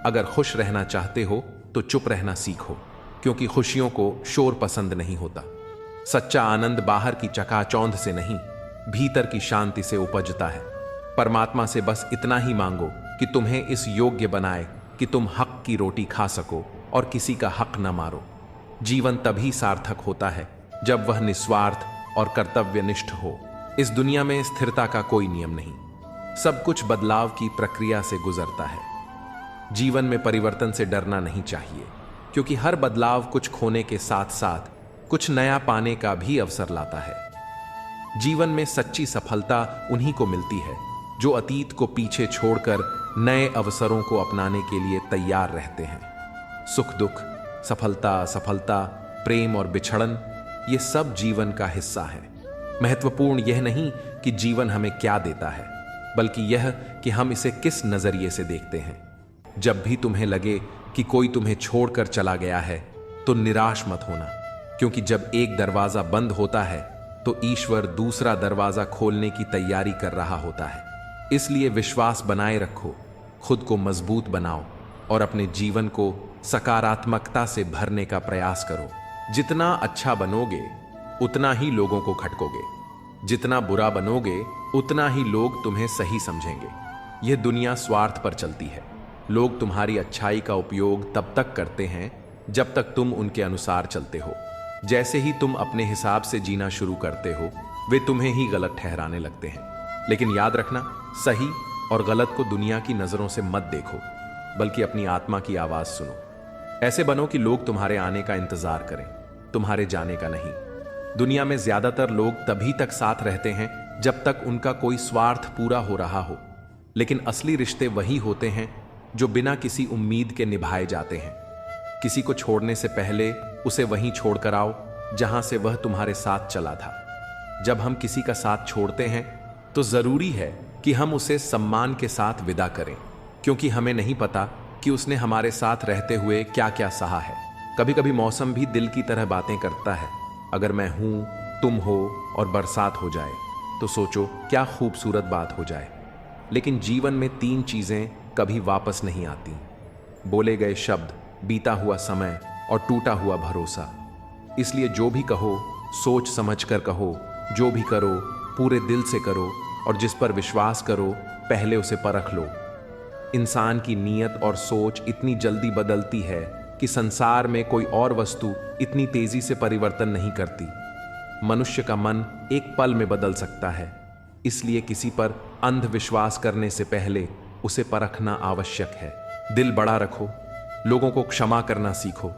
अगर खुश रहना चाहते हो तो चुप रहना सीखो, क्योंकि खुशियों को शोर पसंद नहीं होता। सच्चा आनंद बाहर की चकाचौंध से नहीं, भीतर की शांति से उपजता है। परमात्मा से बस इतना ही मांगो कि तुम्हें इस योग्य बनाए कि तुम हक की रोटी खा सको और किसी का हक न मारो। जीवन तभी सार्थक होता है जब वह निस्वार्थ और कर्तव्यनिष्ठ हो। इस दुनिया में स्थिरता का कोई नियम नहीं, सब कुछ बदलाव की प्रक्रिया से गुजरता है। जीवन में परिवर्तन से डरना नहीं चाहिए, क्योंकि हर बदलाव कुछ खोने के साथ साथ कुछ नया पाने का भी अवसर लाता है। जीवन में सच्ची सफलता उन्हीं को मिलती है जो अतीत को पीछे छोड़कर नए अवसरों को अपनाने के लिए तैयार रहते हैं। सुख दुख, सफलता असफलता, प्रेम और बिछड़न, ये सब जीवन का हिस्सा है। महत्वपूर्ण यह नहीं कि जीवन हमें क्या देता है, बल्कि यह कि हम इसे किस नजरिए से देखते हैं। जब भी तुम्हें लगे कि कोई तुम्हें छोड़कर चला गया है तो निराश मत होना, क्योंकि जब एक दरवाजा बंद होता है तो ईश्वर दूसरा दरवाजा खोलने की तैयारी कर रहा होता है। इसलिए विश्वास बनाए रखो, खुद को मजबूत बनाओ और अपने जीवन को सकारात्मकता से भरने का प्रयास करो। जितना अच्छा बनोगे उतना ही लोगों को खटकोगे, जितना बुरा बनोगे उतना ही लोग तुम्हें सही समझेंगे। यह दुनिया स्वार्थ पर चलती है। लोग तुम्हारी अच्छाई का उपयोग तब तक करते हैं जब तक तुम उनके अनुसार चलते हो। जैसे ही तुम अपने हिसाब से जीना शुरू करते हो, वे तुम्हें ही गलत ठहराने लगते हैं। लेकिन याद रखना, सही और गलत को दुनिया की नजरों से मत देखो, बल्कि अपनी आत्मा की आवाज सुनो। ऐसे बनो कि लोग तुम्हारे आने का इंतजार करें, तुम्हारे जाने का नहीं। दुनिया में ज्यादातर लोग तभी तक साथ रहते हैं जब तक उनका कोई स्वार्थ पूरा हो रहा हो, लेकिन असली रिश्ते वही होते हैं जो बिना किसी उम्मीद के निभाए जाते हैं। किसी को छोड़ने से पहले उसे वहीं छोड़कर आओ जहां से वह तुम्हारे साथ चला था। जब हम किसी का साथ छोड़ते हैं तो जरूरी है कि हम उसे सम्मान के साथ विदा करें, क्योंकि हमें नहीं पता कि उसने हमारे साथ रहते हुए क्या क्या सहा है। कभी कभी मौसम भी दिल की तरह बातें करता है। अगर मैं हूं, तुम हो और बरसात हो जाए तो सोचो क्या खूबसूरत बात हो जाए। लेकिन जीवन में 3 चीजें कभी वापस नहीं आती: बोले गए शब्द, बीता हुआ समय और टूटा हुआ भरोसा। इसलिए जो भी कहो सोच समझ कर कहो, जो भी करो पूरे दिल से करो, और जिस पर विश्वास करो पहले उसे परख लो। इंसान की नीयत और सोच इतनी जल्दी बदलती है कि संसार में कोई और वस्तु इतनी तेजी से परिवर्तन नहीं करती। मनुष्य का मन एक पल में बदल सकता है, इसलिए किसी पर अंधविश्वास करने से पहले उसे परखना आवश्यक है। दिल बड़ा रखो, लोगों को क्षमा करना सीखो,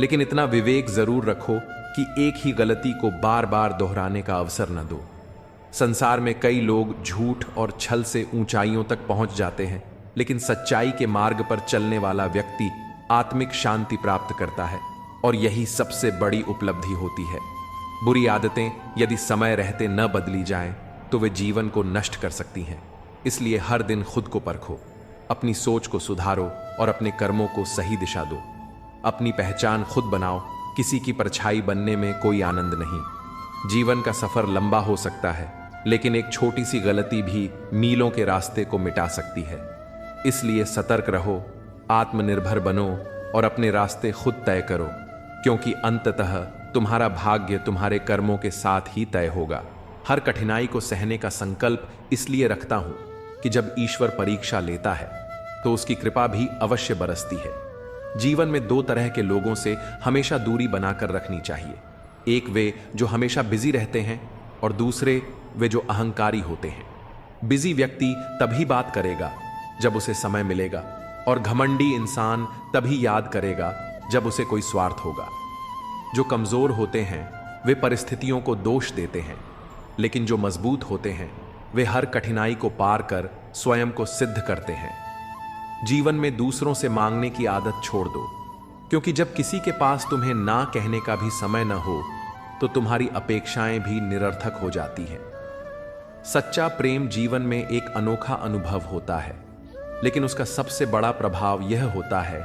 लेकिन इतना विवेक जरूर रखो कि एक ही गलती को बार बार दोहराने का अवसर न दो। संसार में कई लोग झूठ और छल से ऊंचाइयों तक पहुंच जाते हैं, लेकिन सच्चाई के मार्ग पर चलने वाला व्यक्ति आत्मिक शांति प्राप्त करता है, और यही सबसे बड़ी उपलब्धि होती है। बुरी आदतें यदि समय रहते न बदली जाएं, तो वे जीवन को नष्ट कर सकती हैं। इसलिए हर दिन खुद को परखो, अपनी सोच को सुधारो और अपने कर्मों को सही दिशा दो। अपनी पहचान खुद बनाओ, किसी की परछाई बनने में कोई आनंद नहीं। जीवन का सफर लंबा हो सकता है, लेकिन एक छोटी सी गलती भी मीलों के रास्ते को मिटा सकती है। इसलिए सतर्क रहो, आत्मनिर्भर बनो और अपने रास्ते खुद तय करो, क्योंकि अंततः तुम्हारा भाग्य तुम्हारे कर्मों के साथ ही तय होगा। हर कठिनाई को सहने का संकल्प इसलिए रखता हूं कि जब ईश्वर परीक्षा लेता है तो उसकी कृपा भी अवश्य बरसती है। जीवन में 2 तरह के लोगों से हमेशा दूरी बनाकर रखनी चाहिए। एक वे जो हमेशा बिजी रहते हैं, और दूसरे वे जो अहंकारी होते हैं। बिजी व्यक्ति तभी बात करेगा जब उसे समय मिलेगा, और घमंडी इंसान तभी याद करेगा जब उसे कोई स्वार्थ होगा। जो कमजोर होते हैं वे परिस्थितियों को दोष देते हैं, लेकिन जो मजबूत होते हैं वे हर कठिनाई को पार कर स्वयं को सिद्ध करते हैं। जीवन में दूसरों से मांगने की आदत छोड़ दो, क्योंकि जब किसी के पास तुम्हें ना कहने का भी समय न हो तो तुम्हारी अपेक्षाएं भी निरर्थक हो जाती हैं। सच्चा प्रेम जीवन में एक अनोखा अनुभव होता है, लेकिन उसका सबसे बड़ा प्रभाव यह होता है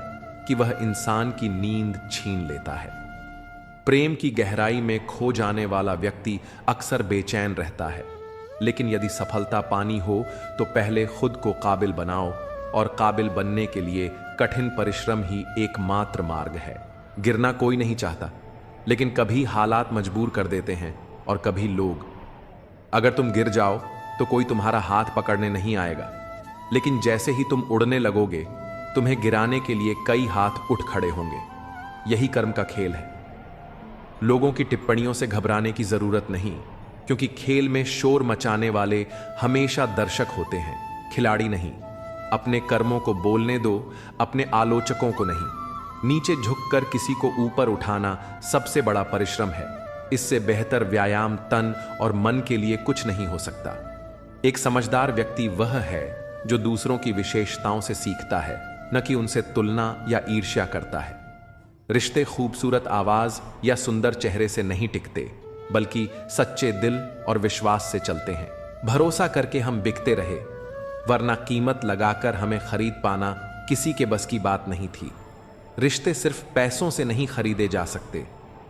कि वह इंसान की नींद छीन लेता है। प्रेम की गहराई में खो जाने वाला व्यक्ति अक्सर बेचैन रहता है, लेकिन यदि सफलता पानी हो तो पहले खुद को काबिल बनाओ, और काबिल बनने के लिए कठिन परिश्रम ही एकमात्र मार्ग है। गिरना कोई नहीं चाहता, लेकिन कभी हालात मजबूर कर देते हैं और कभी लोग। अगर तुम गिर जाओ तो कोई तुम्हारा हाथ पकड़ने नहीं आएगा, लेकिन जैसे ही तुम उड़ने लगोगे तुम्हें गिराने के लिए कई हाथ उठ खड़े होंगे। यही कर्म का खेल है। लोगों की टिप्पणियों से घबराने की जरूरत नहीं, क्योंकि खेल में शोर मचाने वाले हमेशा दर्शक होते हैं, खिलाड़ी नहीं। अपने कर्मों को बोलने दो, अपने आलोचकों को नहीं। नीचे झुककर किसी को ऊपर उठाना सबसे बड़ा परिश्रम है। इससे बेहतर व्यायाम तन और मन के लिए कुछ नहीं हो सकता। एक समझदार व्यक्ति वह है जो दूसरों की विशेषताओं से सीखता है, न कि उनसे तुलना या ईर्ष्या करता है। रिश्ते खूबसूरत आवाज या सुंदर चेहरे से नहीं टिकते, बल्कि सच्चे दिल और विश्वास से चलते हैं। भरोसा करके हम बिकते रहे, वरना कीमत लगाकर हमें खरीद पाना किसी के बस की बात नहीं थी। रिश्ते सिर्फ पैसों से नहीं खरीदे जा सकते,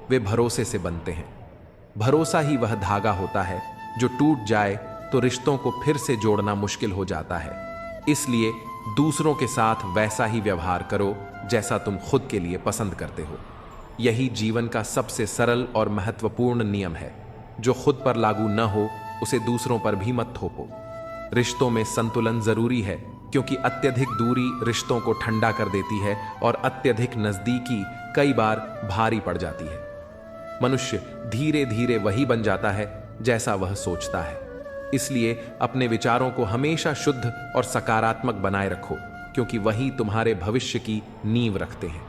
वे भरोसे से बनते हैं। भरोसा ही वह धागा होता है जो टूट जाए तो रिश्तों को फिर से जोड़ना मुश्किल हो जाता है। इसलिए दूसरों के साथ वैसा ही व्यवहार करो जैसा तुम खुद के लिए पसंद करते हो। यही जीवन का सबसे सरल और महत्वपूर्ण नियम है। जो खुद पर लागू न हो उसे दूसरों पर भी मत थोपो। रिश्तों में संतुलन जरूरी है, क्योंकि अत्यधिक दूरी रिश्तों को ठंडा कर देती है और अत्यधिक नजदीकी कई बार भारी पड़ जाती है। मनुष्य धीरे धीरे वही बन जाता है जैसा वह सोचता है। इसलिए अपने विचारों को हमेशा शुद्ध और सकारात्मक बनाए रखो, क्योंकि वही तुम्हारे भविष्य की नींव रखते हैं।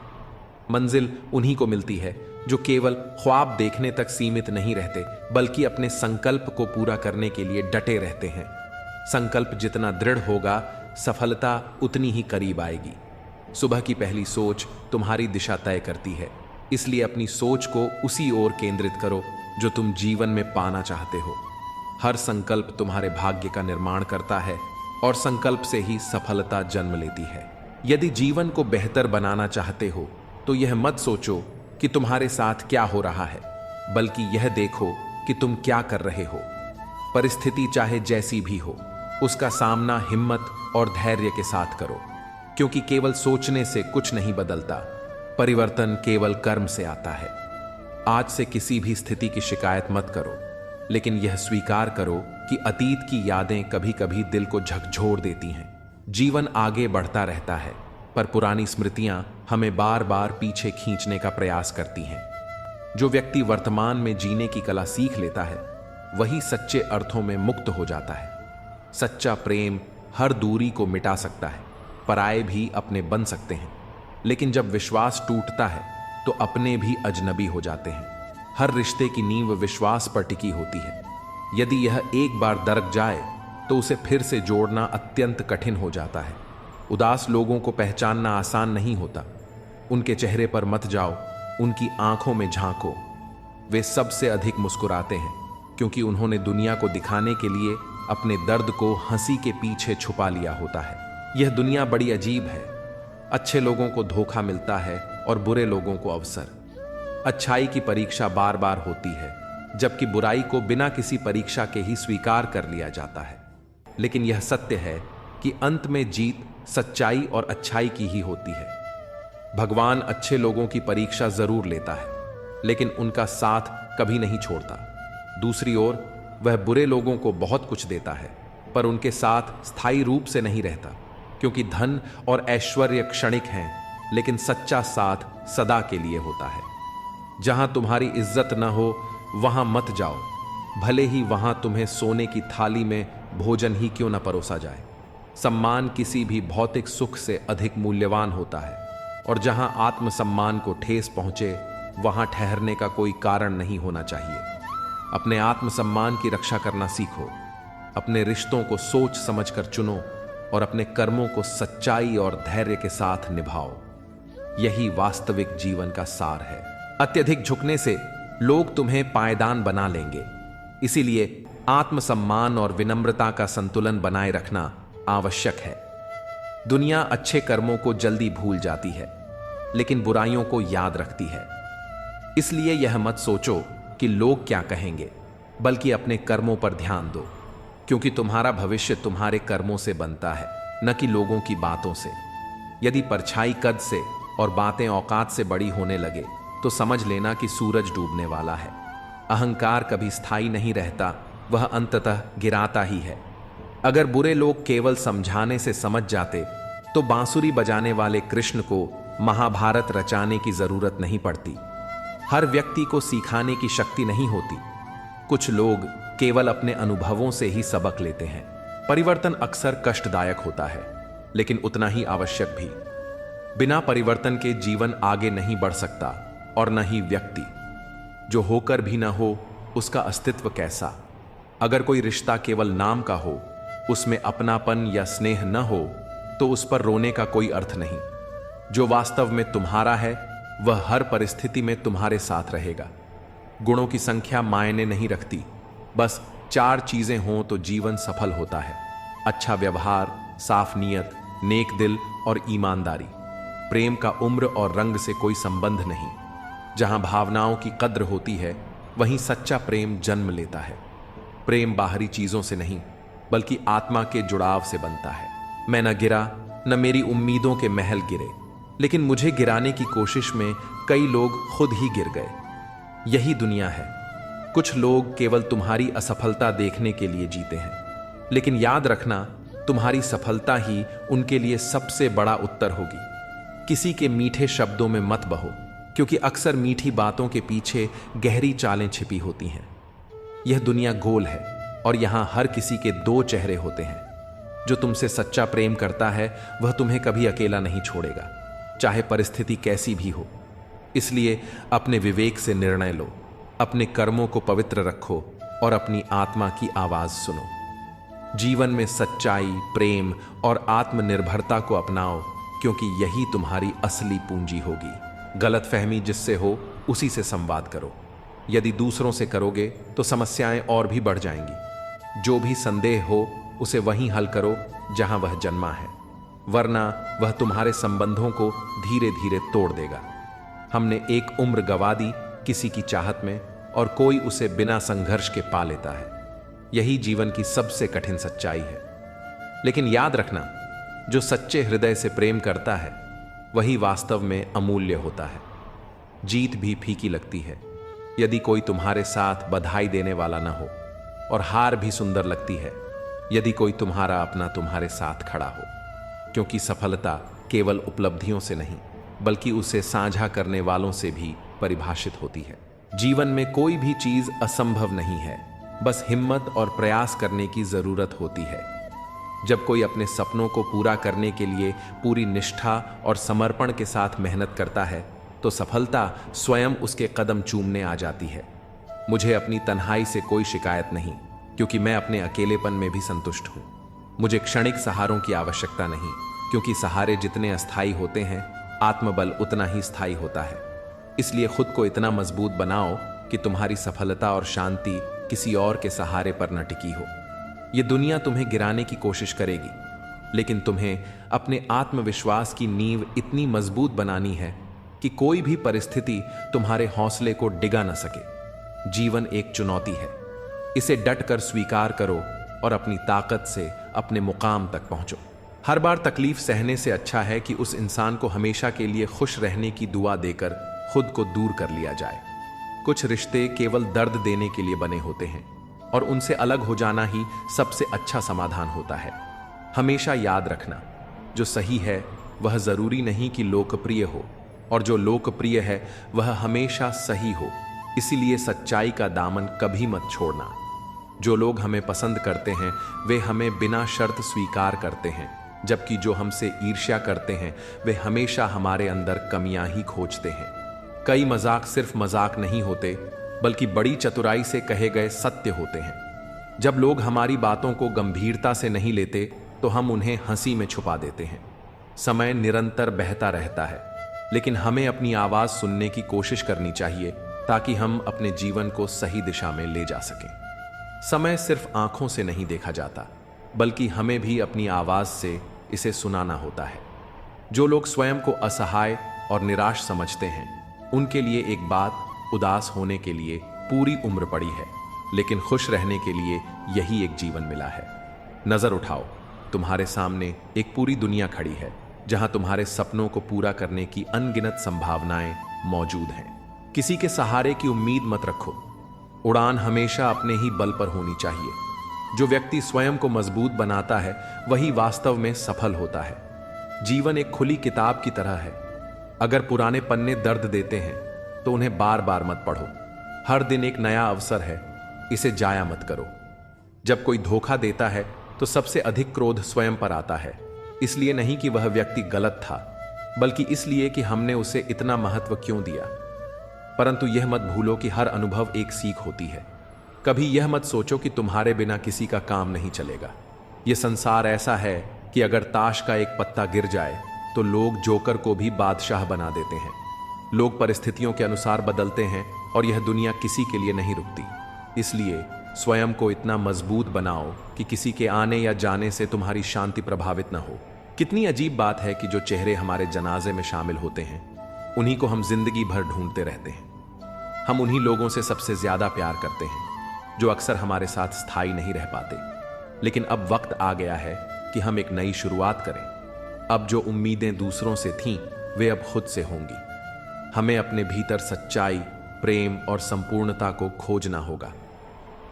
मंजिल उन्हीं को मिलती है जो केवल ख्वाब देखने तक सीमित नहीं रहते, बल्कि अपने संकल्प को पूरा करने के लिए डटे रहते हैं। संकल्प जितना दृढ़ होगा, सफलता उतनी ही करीब आएगी। सुबह की पहली सोच तुम्हारी दिशा तय करती है, इसलिए अपनी सोच को उसी ओर केंद्रित करो जो तुम जीवन में पाना चाहते हो। हर संकल्प तुम्हारे भाग्य का निर्माण करता है और संकल्प से ही सफलता जन्म लेती है। यदि जीवन को बेहतर बनाना चाहते हो तो यह मत सोचो कि तुम्हारे साथ क्या हो रहा है, बल्कि यह देखो कि तुम क्या कर रहे हो। परिस्थिति चाहे जैसी भी हो, उसका सामना हिम्मत और धैर्य के साथ करो, क्योंकि केवल सोचने से कुछ नहीं बदलता। परिवर्तन केवल कर्म से आता है। आज से किसी भी स्थिति की शिकायत मत करो, लेकिन यह स्वीकार करो कि अतीत की यादें कभी कभी दिल को झकझोर देती हैं। जीवन आगे बढ़ता रहता है, पर पुरानी स्मृतियां हमें बार बार पीछे खींचने का प्रयास करती हैं। जो व्यक्ति वर्तमान में जीने की कला सीख लेता है, वही सच्चे अर्थों में मुक्त हो जाता है। सच्चा प्रेम हर दूरी को मिटा सकता है, पराये भी अपने बन सकते हैं, लेकिन जब विश्वास टूटता है तो अपने भी अजनबी हो जाते हैं। हर रिश्ते की नींव विश्वास पर टिकी होती है। यदि यह एक बार दरक जाए तो उसे फिर से जोड़ना अत्यंत कठिन हो जाता है। उदास लोगों को पहचानना आसान नहीं होता। उनके चेहरे पर मत जाओ, उनकी आंखों में झांको। वे सबसे अधिक मुस्कुराते हैं, क्योंकि उन्होंने दुनिया को दिखाने के लिए अपने दर्द को हंसी के पीछे छुपा लिया होता है। यह दुनिया बड़ी अजीब है। अच्छे लोगों को धोखा मिलता है और बुरे लोगों को अवसर। अच्छाई की परीक्षा बार बार होती है, जबकि बुराई को बिना किसी परीक्षा के ही स्वीकार कर लिया जाता है। लेकिन यह सत्य है कि अंत में जीत सच्चाई और अच्छाई की ही होती है। भगवान अच्छे लोगों की परीक्षा जरूर लेता है, लेकिन उनका साथ कभी नहीं छोड़ता। दूसरी ओर वह बुरे लोगों को बहुत कुछ देता है, पर उनके साथ स्थायी रूप से नहीं रहता, क्योंकि धन और ऐश्वर्य क्षणिक हैं, लेकिन सच्चा साथ सदा के लिए होता है। जहां तुम्हारी इज्जत न हो वहां मत जाओ, भले ही वहां तुम्हें सोने की थाली में भोजन ही क्यों न परोसा जाए। सम्मान किसी भी भौतिक सुख से अधिक मूल्यवान होता है, और जहां आत्मसम्मान को ठेस पहुंचे वहां ठहरने का कोई कारण नहीं होना चाहिए। अपने आत्मसम्मान की रक्षा करना सीखो। अपने रिश्तों को सोच समझकर चुनो और अपने कर्मों को सच्चाई और धैर्य के साथ निभाओ। यही वास्तविक जीवन का सार है। अत्यधिक झुकने से लोग तुम्हें पायदान बना लेंगे, इसीलिए आत्मसम्मान और विनम्रता का संतुलन बनाए रखना आवश्यक है। दुनिया अच्छे कर्मों को जल्दी भूल जाती है, लेकिन बुराइयों को याद रखती है। इसलिए यह मत सोचो कि लोग क्या कहेंगे, बल्कि अपने कर्मों पर ध्यान दो, क्योंकि तुम्हारा भविष्य तुम्हारे कर्मों से बनता है, न कि लोगों की बातों से। यदि परछाई कद से और बातें औकात से बड़ी होने लगे तो समझ लेना कि सूरज डूबने वाला है। अहंकार कभी स्थायी नहीं रहता, वह अंततः गिराता ही है। अगर बुरे लोग केवल समझाने से समझ जाते तो बांसुरी बजाने वाले कृष्ण को महाभारत रचाने की जरूरत नहीं पड़ती। हर व्यक्ति को सिखाने की शक्ति नहीं होती। कुछ लोग केवल अपने अनुभवों से ही सबक लेते हैं। परिवर्तन अक्सर कष्टदायक होता है, लेकिन उतना ही आवश्यक भी। बिना परिवर्तन के जीवन आगे नहीं बढ़ सकता और न ही व्यक्ति। जो होकर भी न हो उसका अस्तित्व कैसा। अगर कोई रिश्ता केवल नाम का हो, उसमें अपनापन या स्नेह न हो, तो उस पर रोने का कोई अर्थ नहीं। जो वास्तव में तुम्हारा है वह हर परिस्थिति में तुम्हारे साथ रहेगा। गुणों की संख्या मायने नहीं रखती, बस 4 चीजें हों तो जीवन सफल होता है। अच्छा व्यवहार, साफ नीयत, नेक दिल और ईमानदारी। प्रेम का उम्र और रंग से कोई संबंध नहीं। जहां भावनाओं की कद्र होती है वहीं सच्चा प्रेम जन्म लेता है। प्रेम बाहरी चीजों से नहीं बल्कि आत्मा के जुड़ाव से बनता है। मैं न गिरा, न मेरी उम्मीदों के महल गिरे, लेकिन मुझे गिराने की कोशिश में कई लोग खुद ही गिर गए। यही दुनिया है। कुछ लोग केवल तुम्हारी असफलता देखने के लिए जीते हैं, लेकिन याद रखना, तुम्हारी सफलता ही उनके लिए सबसे बड़ा उत्तर होगी। किसी के मीठे शब्दों में मत बहो, क्योंकि अक्सर मीठी बातों के पीछे गहरी चालें छिपी होती हैं। यह दुनिया गोल है और यहां हर किसी के 2 चेहरे होते हैं। जो तुमसे सच्चा प्रेम करता है वह तुम्हें कभी अकेला नहीं छोड़ेगा, चाहे परिस्थिति कैसी भी हो। इसलिए अपने विवेक से निर्णय लो, अपने कर्मों को पवित्र रखो और अपनी आत्मा की आवाज सुनो। जीवन में सच्चाई, प्रेम और आत्मनिर्भरता को अपनाओ, क्योंकि यही तुम्हारी असली पूंजी होगी। गलतफहमी जिससे हो उसी से संवाद करो। यदि दूसरों से करोगे तो समस्याएं और भी बढ़ जाएंगी। जो भी संदेह हो उसे वहीं हल करो जहां वह जन्मा है, वरना वह तुम्हारे संबंधों को धीरे धीरे तोड़ देगा। हमने एक उम्र गंवा दी किसी की चाहत में, और कोई उसे बिना संघर्ष के पा लेता है। यही जीवन की सबसे कठिन सच्चाई है। लेकिन याद रखना, जो सच्चे हृदय से प्रेम करता है वही वास्तव में अमूल्य होता है। जीत भी फीकी लगती है यदि कोई तुम्हारे साथ बधाई देने वाला न हो, और हार भी सुंदर लगती है यदि कोई तुम्हारा अपना तुम्हारे साथ खड़ा हो। क्योंकि सफलता केवल उपलब्धियों से नहीं बल्कि उसे साझा करने वालों से भी परिभाषित होती है। जीवन में कोई भी चीज असंभव नहीं है, बस हिम्मत और प्रयास करने की जरूरत होती है। जब कोई अपने सपनों को पूरा करने के लिए पूरी निष्ठा और समर्पण के साथ मेहनत करता है तो सफलता स्वयं उसके कदम चूमने आ जाती है। मुझे अपनी तन्हाई से कोई शिकायत नहीं, क्योंकि मैं अपने अकेलेपन में भी संतुष्ट हूँ। मुझे क्षणिक सहारों की आवश्यकता नहीं, क्योंकि सहारे जितने अस्थायी होते हैं आत्मबल उतना ही स्थायी होता है। इसलिए खुद को इतना मजबूत बनाओ कि तुम्हारी सफलता और शांति किसी और के सहारे पर न टिकी हो। ये दुनिया तुम्हें गिराने की कोशिश करेगी, लेकिन तुम्हें अपने आत्मविश्वास की नींव इतनी मजबूत बनानी है कि कोई भी परिस्थिति तुम्हारे हौसले को डिगा न सके। जीवन एक चुनौती है, इसे डटकर स्वीकार करो और अपनी ताकत से अपने मुकाम तक पहुंचो। हर बार तकलीफ सहने से अच्छा है कि उस इंसान को हमेशा के लिए खुश रहने की दुआ देकर खुद को दूर कर लिया जाए। कुछ रिश्ते केवल दर्द देने के लिए बने होते हैं और उनसे अलग हो जाना ही सबसे अच्छा समाधान होता है। हमेशा याद रखना, जो सही है वह जरूरी नहीं कि लोकप्रिय हो, और जो लोकप्रिय है वह हमेशा सही हो। इसीलिए सच्चाई का दामन कभी मत छोड़ना। जो लोग हमें पसंद करते हैं वे हमें बिना शर्त स्वीकार करते हैं, जबकि जो हमसे ईर्ष्या करते हैं वे हमेशा हमारे अंदर कमियां ही खोजते हैं। कई मजाक सिर्फ मजाक नहीं होते बल्कि बड़ी चतुराई से कहे गए सत्य होते हैं। जब लोग हमारी बातों को गंभीरता से नहीं लेते तो हम उन्हें हंसी में छुपा देते हैं। समय निरंतर बहता रहता है, लेकिन हमें अपनी आवाज सुनने की कोशिश करनी चाहिए ताकि हम अपने जीवन को सही दिशा में ले जा सकें। समय सिर्फ आंखों से नहीं देखा जाता, बल्कि हमें भी अपनी आवाज से इसे सुनाना होता है। जो लोग स्वयं को असहाय और निराश समझते हैं उनके लिए एक बात, उदास होने के लिए पूरी उम्र पड़ी है, लेकिन खुश रहने के लिए यही एक जीवन मिला है। नजर उठाओ, तुम्हारे सामने एक पूरी दुनिया खड़ी है जहां तुम्हारे सपनों को पूरा करने की अनगिनत संभावनाएं मौजूद हैं। किसी के सहारे की उम्मीद मत रखो, उड़ान हमेशा अपने ही बल पर होनी चाहिए। जो व्यक्ति स्वयं को मजबूत बनाता है वही वास्तव में सफल होता है। जीवन एक खुली किताब की तरह है। अगर पुराने पन्ने दर्द देते हैं तो उन्हें बार बार मत पढ़ो। हर दिन एक नया अवसर है, इसे जाया मत करो। जब कोई धोखा देता है तो सबसे अधिक क्रोध स्वयं पर आता है, इसलिए नहीं कि वह व्यक्ति गलत था, बल्कि इसलिए कि हमने उसे इतना महत्व क्यों दिया। परंतु यह मत भूलो कि हर अनुभव एक सीख होती है। कभी यह मत सोचो कि तुम्हारे बिना किसी का काम नहीं चलेगा। यह संसार ऐसा है कि अगर ताश का एक पत्ता गिर जाए तो लोग जोकर को भी बादशाह बना देते हैं। लोग परिस्थितियों के अनुसार बदलते हैं और यह दुनिया किसी के लिए नहीं रुकती। इसलिए स्वयं को इतना मजबूत बनाओ कि किसी के आने या जाने से तुम्हारी शांति प्रभावित न हो। कितनी अजीब बात है कि जो चेहरे हमारे जनाजे में शामिल होते हैं उन्हीं को हम जिंदगी भर ढूंढते रहते हैं। हम उन्हीं लोगों से सबसे ज्यादा प्यार करते हैं जो अक्सर हमारे साथ स्थायी नहीं रह पाते। लेकिन अब वक्त आ गया है कि हम एक नई शुरुआत करें। अब जो उम्मीदें दूसरों से थीं वे अब खुद से होंगी। हमें अपने भीतर सच्चाई, प्रेम और संपूर्णता को खोजना होगा।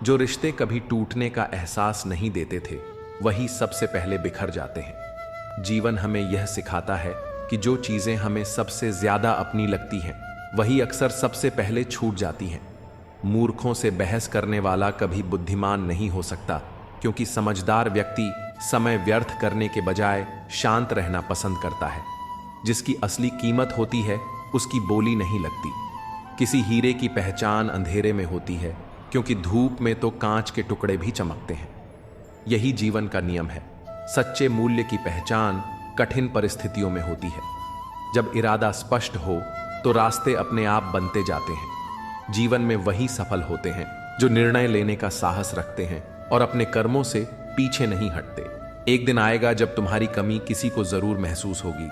जो रिश्ते कभी टूटने का एहसास नहीं देते थे वही सबसे पहले बिखर जाते हैं। जीवन हमें यह सिखाता है कि जो चीजें हमें सबसे ज्यादा अपनी लगती हैं वही अक्सर सबसे पहले छूट जाती हैं। मूर्खों से बहस करने वाला कभी बुद्धिमान नहीं हो सकता, क्योंकि समझदार व्यक्ति समय व्यर्थ करने के बजाय शांत रहना पसंद करता है। जिसकी असली कीमत होती है उसकी बोली नहीं लगती। किसी हीरे की पहचान अंधेरे में होती है, क्योंकि धूप में तो कांच के टुकड़े भी चमकते हैं। यही जीवन का नियम है। सच्चे मूल्य की पहचान कठिन परिस्थितियों में होती है। जब इरादा स्पष्ट हो तो रास्ते अपने आप बनते जाते हैं। जीवन में वही सफल होते हैं जो निर्णय लेने का साहस रखते हैं और अपने कर्मों से पीछे नहीं हटते। एक दिन आएगा जब तुम्हारी कमी किसी को जरूर महसूस होगी,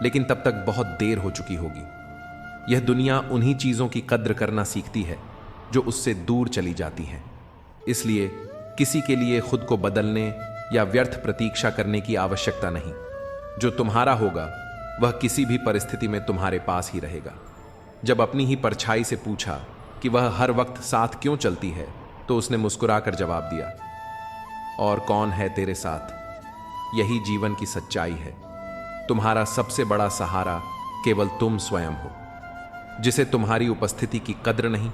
लेकिन तब तक बहुत देर हो चुकी होगी। यह दुनिया उन्हीं चीजों की कद्र करना सीखती है जो उससे दूर चली जाती हैं। इसलिए किसी के लिए खुद को बदलने या व्यर्थ प्रतीक्षा करने की आवश्यकता नहीं। जो तुम्हारा होगा वह किसी भी परिस्थिति में तुम्हारे पास ही रहेगा। जब अपनी ही परछाई से पूछा कि वह हर वक्त साथ क्यों चलती है तो उसने मुस्कुराकर जवाब दिया, और कौन है तेरे साथ। यही जीवन की सच्चाई है। तुम्हारा सबसे बड़ा सहारा केवल तुम स्वयं हो। जिसे तुम्हारी उपस्थिति की कद्र नहीं,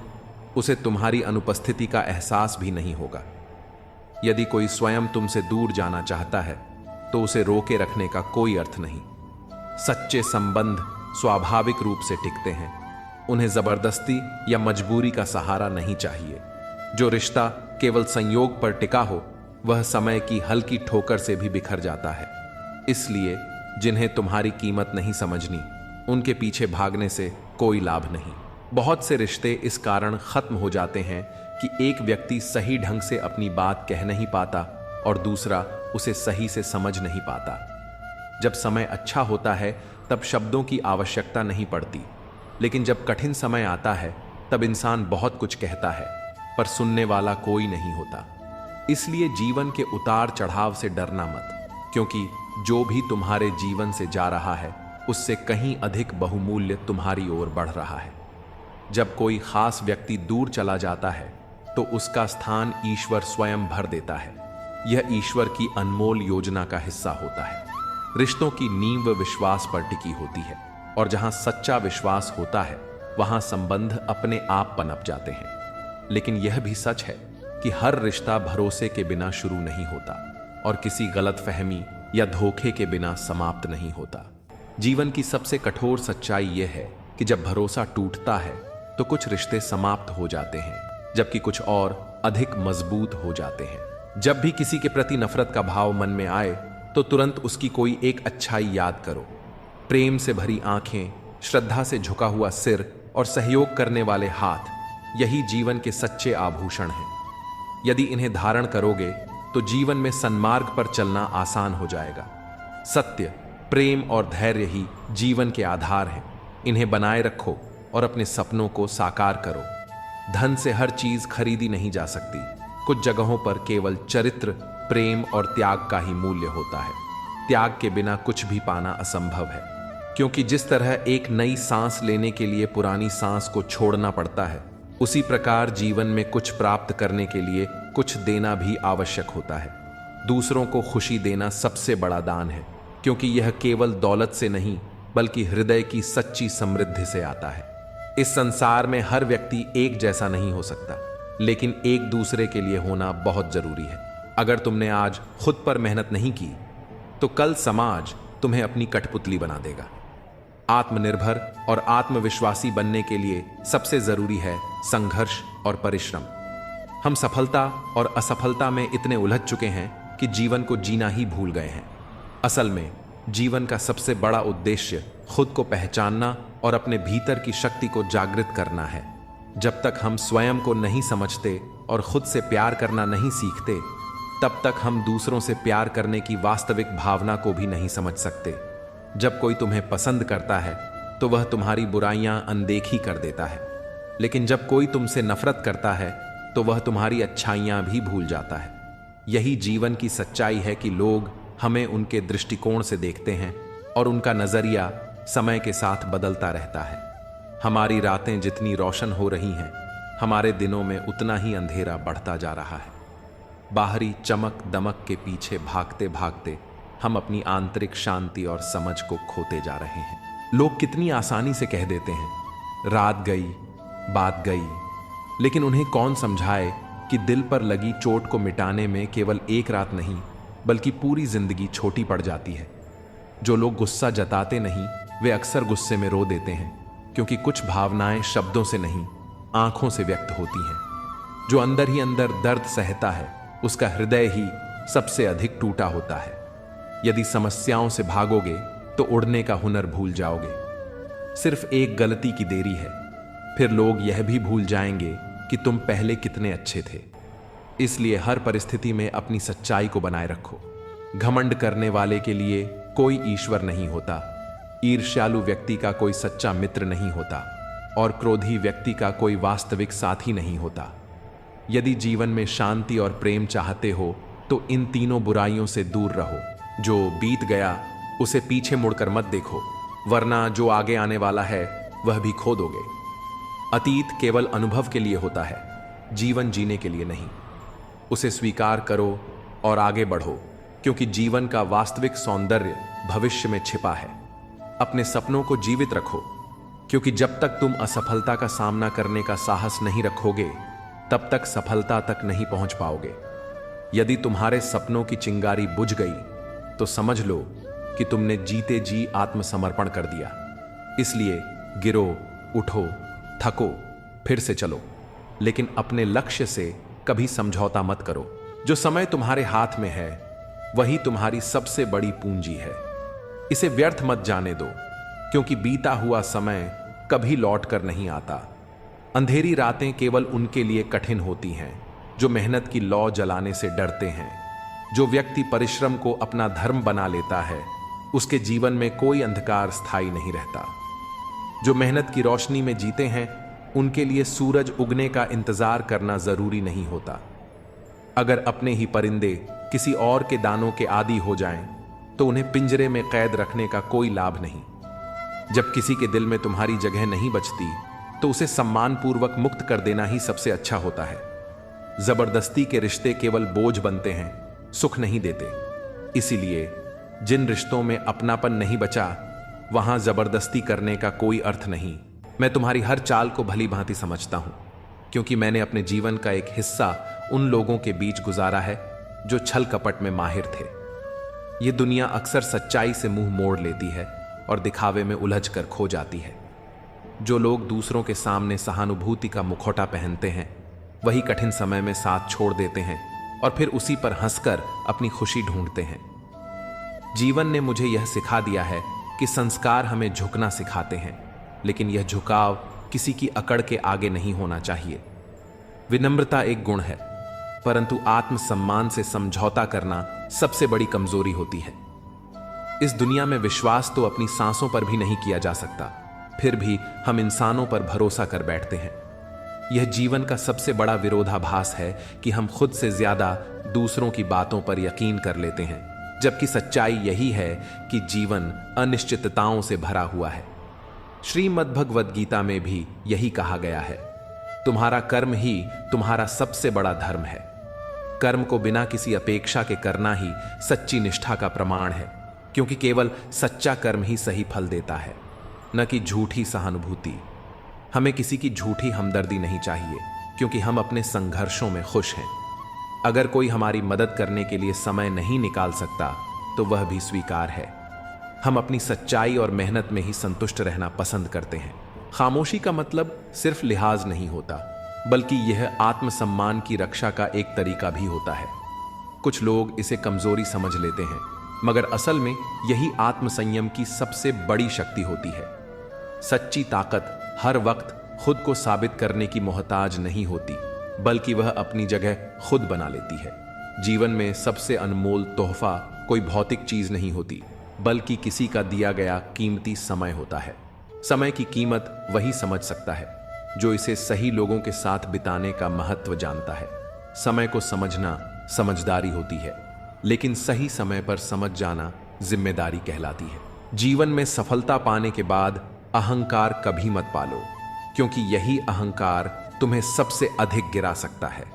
उसे तुम्हारी अनुपस्थिति का एहसास भी नहीं होगा। यदि कोई स्वयं तुमसे दूर जाना चाहता है तो उसे रोके रखने का कोई अर्थ नहीं। सच्चे संबंध स्वाभाविक रूप से टिकते हैं। उन्हें जबरदस्ती या मजबूरी का सहारा नहीं चाहिए। जो रिश्ता केवल संयोग पर टिका हो वह समय की हल्की ठोकर से भी बिखर जाता है। इसलिए जिन्हें तुम्हारी कीमत नहीं समझनी उनके पीछे भागने से कोई लाभ नहीं। बहुत से रिश्ते इस कारण खत्म हो जाते हैं कि एक व्यक्ति सही ढंग से अपनी बात कह नहीं पाता और दूसरा उसे सही से समझ नहीं पाता। जब समय अच्छा होता है तब शब्दों की आवश्यकता नहीं पड़ती, लेकिन जब कठिन समय आता है तब इंसान बहुत कुछ कहता है पर सुनने वाला कोई नहीं होता। इसलिए जीवन के उतार चढ़ाव से डरना मत, क्योंकि जो भी तुम्हारे जीवन से जा रहा है उससे कहीं अधिक बहुमूल्य तुम्हारी ओर बढ़ रहा है। जब कोई खास व्यक्ति दूर चला जाता है तो उसका स्थान ईश्वर स्वयं भर देता है। यह ईश्वर की अनमोल योजना का हिस्सा होता है। रिश्तों की नींव विश्वास पर टिकी होती है, और जहां सच्चा विश्वास होता है वहां संबंध अपने आप पनप जाते हैं। लेकिन यह भी सच है कि हर रिश्ता भरोसे के बिना शुरू नहीं होता और किसी गलतफहमी या धोखे के बिना समाप्त नहीं होता। जीवन की सबसे कठोर सच्चाई यह है कि जब भरोसा टूटता है तो कुछ रिश्ते समाप्त हो जाते हैं, जबकि कुछ और अधिक मजबूत हो जाते हैं। जब भी किसी के प्रति नफरत का भाव मन में आए तो तुरंत उसकी कोई एक अच्छाई याद करो। प्रेम से भरी आंखें, श्रद्धा से झुका हुआ सिर और सहयोग करने वाले हाथ, यही जीवन के सच्चे आभूषण हैं। यदि इन्हें धारण करोगे तो जीवन में सन्मार्ग पर चलना आसान हो जाएगा। सत्य, प्रेम और धैर्य ही जीवन के आधार हैं। इन्हें बनाए रखो और अपने सपनों को साकार करो। धन से हर चीज खरीदी नहीं जा सकती। कुछ जगहों पर केवल चरित्र, प्रेम और त्याग का ही मूल्य होता है। त्याग के बिना कुछ भी पाना असंभव है, क्योंकि जिस तरह एक नई सांस लेने के लिए पुरानी सांस को छोड़ना पड़ता है, उसी प्रकार जीवन में कुछ प्राप्त करने के लिए कुछ देना भी आवश्यक होता है। दूसरों को खुशी देना सबसे बड़ा दान है, क्योंकि यह केवल दौलत से नहीं बल्कि हृदय की सच्ची समृद्धि से आता है। इस संसार में हर व्यक्ति एक जैसा नहीं हो सकता, लेकिन एक दूसरे के लिए होना बहुत जरूरी है। अगर तुमने आज खुद पर मेहनत नहीं की तो कल समाज तुम्हें अपनी कठपुतली बना देगा। आत्मनिर्भर और आत्मविश्वासी बनने के लिए सबसे जरूरी है संघर्ष और परिश्रम। हम सफलता और असफलता में इतने उलझ चुके हैं कि जीवन को जीना ही भूल गए हैं। असल में जीवन का सबसे बड़ा उद्देश्य खुद को पहचानना और अपने भीतर की शक्ति को जागृत करना है। जब तक हम स्वयं को नहीं समझते और खुद से प्यार करना नहीं सीखते, तब तक हम दूसरों से प्यार करने की वास्तविक भावना को भी नहीं समझ सकते। जब कोई तुम्हें पसंद करता है तो वह तुम्हारी बुराइयां अनदेखी कर देता है, लेकिन जब कोई तुमसे नफरत करता है तो वह तुम्हारी अच्छाइयां भी भूल जाता है। यही जीवन की सच्चाई है कि लोग हमें उनके दृष्टिकोण से देखते हैं और उनका नजरिया समय के साथ बदलता रहता है। हमारी रातें जितनी रोशन हो रही हैं, हमारे दिनों में उतना ही अंधेरा बढ़ता जा रहा है। बाहरी चमक दमक के पीछे भागते भागते हम अपनी आंतरिक शांति और समझ को खोते जा रहे हैं। लोग कितनी आसानी से कह देते हैं रात गई बात गई, लेकिन उन्हें कौन समझाए कि दिल पर लगी चोट को मिटाने में केवल एक रात नहीं बल्कि पूरी जिंदगी छोटी पड़ जाती है। जो लोग गुस्सा जताते नहीं वे अक्सर गुस्से में रो देते हैं, क्योंकि कुछ भावनाएं शब्दों से नहीं आंखों से व्यक्त होती हैं। जो अंदर ही अंदर दर्द सहता है उसका हृदय ही सबसे अधिक टूटा होता है। यदि समस्याओं से भागोगे तो उड़ने का हुनर भूल जाओगे। सिर्फ एक गलती की देरी है, फिर लोग यह भी भूल जाएंगे कि तुम पहले कितने अच्छे थे। इसलिए हर परिस्थिति में अपनी सच्चाई को बनाए रखो। घमंड करने वाले के लिए कोई ईश्वर नहीं होता, ईर्ष्यालु व्यक्ति का कोई सच्चा मित्र नहीं होता और क्रोधी व्यक्ति का कोई वास्तविक साथी नहीं होता। यदि जीवन में शांति और प्रेम चाहते हो तो इन तीनों बुराइयों से दूर रहो। जो बीत गया उसे पीछे मुड़कर मत देखो, वरना जो आगे आने वाला है वह भी खो दोगे। अतीत केवल अनुभव के लिए होता है, जीवन जीने के लिए नहीं। उसे स्वीकार करो और आगे बढ़ो, क्योंकि जीवन का वास्तविक सौंदर्य भविष्य में छिपा है। अपने सपनों को जीवित रखो, क्योंकि जब तक तुम असफलता का सामना करने का साहस नहीं रखोगे तब तक सफलता तक नहीं पहुंच पाओगे। यदि तुम्हारे सपनों की चिंगारी बुझ गई तो समझ लो कि तुमने जीते जी आत्मसमर्पण कर दिया। इसलिए गिरो, उठो, थको, फिर से चलो, लेकिन अपने लक्ष्य से कभी समझौता मत करो। जो समय तुम्हारे हाथ में है वही तुम्हारी सबसे बड़ी पूंजी है। इसे व्यर्थ मत जाने दो, क्योंकि बीता हुआ समय कभी लौट कर नहीं आता। अंधेरी रातें केवल उनके लिए कठिन होती हैं जो मेहनत की लौ जलाने से डरते हैं। जो व्यक्ति परिश्रम को अपना धर्म बना लेता है उसके जीवन में कोई अंधकार स्थायी नहीं रहता। जो मेहनत की रोशनी में जीते हैं उनके लिए सूरज उगने का इंतजार करना जरूरी नहीं होता। अगर अपने ही परिंदे किसी और के दानों के आदी हो जाएं, तो उन्हें पिंजरे में कैद रखने का कोई लाभ नहीं। जब किसी के दिल में तुम्हारी जगह नहीं बचती तो उसे सम्मानपूर्वक मुक्त कर देना ही सबसे अच्छा होता है। जबरदस्ती के रिश्ते केवल बोझ बनते हैं, सुख नहीं देते। इसीलिए जिन रिश्तों में अपनापन नहीं बचा वहां जबरदस्ती करने का कोई अर्थ नहीं। मैं तुम्हारी हर चाल को भली भांति समझता हूं, क्योंकि मैंने अपने जीवन का एक हिस्सा उन लोगों के बीच गुजारा है जो छल कपट में माहिर थे। ये दुनिया अक्सर सच्चाई से मुंह मोड़ लेती है और दिखावे में उलझ कर खो जाती है। जो लोग दूसरों के सामने सहानुभूति का मुखौटा पहनते हैं वही कठिन समय में साथ छोड़ देते हैं और फिर उसी पर हंसकर अपनी खुशी ढूंढते हैं। जीवन ने मुझे यह सिखा दिया है कि संस्कार हमें झुकना सिखाते हैं, लेकिन यह झुकाव किसी की अकड़ के आगे नहीं होना चाहिए। विनम्रता एक गुण है, परंतु आत्मसम्मान से समझौता करना सबसे बड़ी कमजोरी होती है। इस दुनिया में विश्वास तो अपनी सांसों पर भी नहीं किया जा सकता, फिर भी हम इंसानों पर भरोसा कर बैठते हैं। यह जीवन का सबसे बड़ा विरोधाभास है कि हम खुद से ज्यादा दूसरों की बातों पर यकीन कर लेते हैं, जबकि सच्चाई यही है कि जीवन अनिश्चितताओं से भरा हुआ है। श्रीमद् भगवद गीता में भी यही कहा गया है। तुम्हारा कर्म ही तुम्हारा सबसे बड़ा धर्म है। कर्म को बिना किसी अपेक्षा के करना ही सच्ची निष्ठा का प्रमाण है, क्योंकि केवल सच्चा कर्म ही सही फल देता है, न कि झूठी सहानुभूति। हमें किसी की झूठी हमदर्दी नहीं चाहिए, क्योंकि हम अपने संघर्षों में खुश हैं। अगर कोई हमारी मदद करने के लिए समय नहीं निकाल सकता तो वह भी स्वीकार है। हम अपनी सच्चाई और मेहनत में ही संतुष्ट रहना पसंद करते हैं। खामोशी का मतलब सिर्फ लिहाज नहीं होता, बल्कि यह आत्मसम्मान की रक्षा का एक तरीका भी होता है। कुछ लोग इसे कमजोरी समझ लेते हैं, मगर असल में यही आत्मसंयम की सबसे बड़ी शक्ति होती है। सच्ची ताकत हर वक्त खुद को साबित करने की मोहताज नहीं होती, बल्कि वह अपनी जगह खुद बना लेती है। जीवन में सबसे अनमोल तोहफा कोई भौतिक चीज नहीं होती, बल्कि किसी का दिया गया कीमती समय होता है। समय की कीमत वही समझ सकता है जो इसे सही लोगों के साथ बिताने का महत्व जानता है। समय को समझना समझदारी होती है, लेकिन सही समय पर समझ जाना जिम्मेदारी कहलाती है। जीवन में सफलता पाने के बाद अहंकार कभी मत पालो, क्योंकि यही अहंकार तुम्हें सबसे अधिक गिरा सकता है।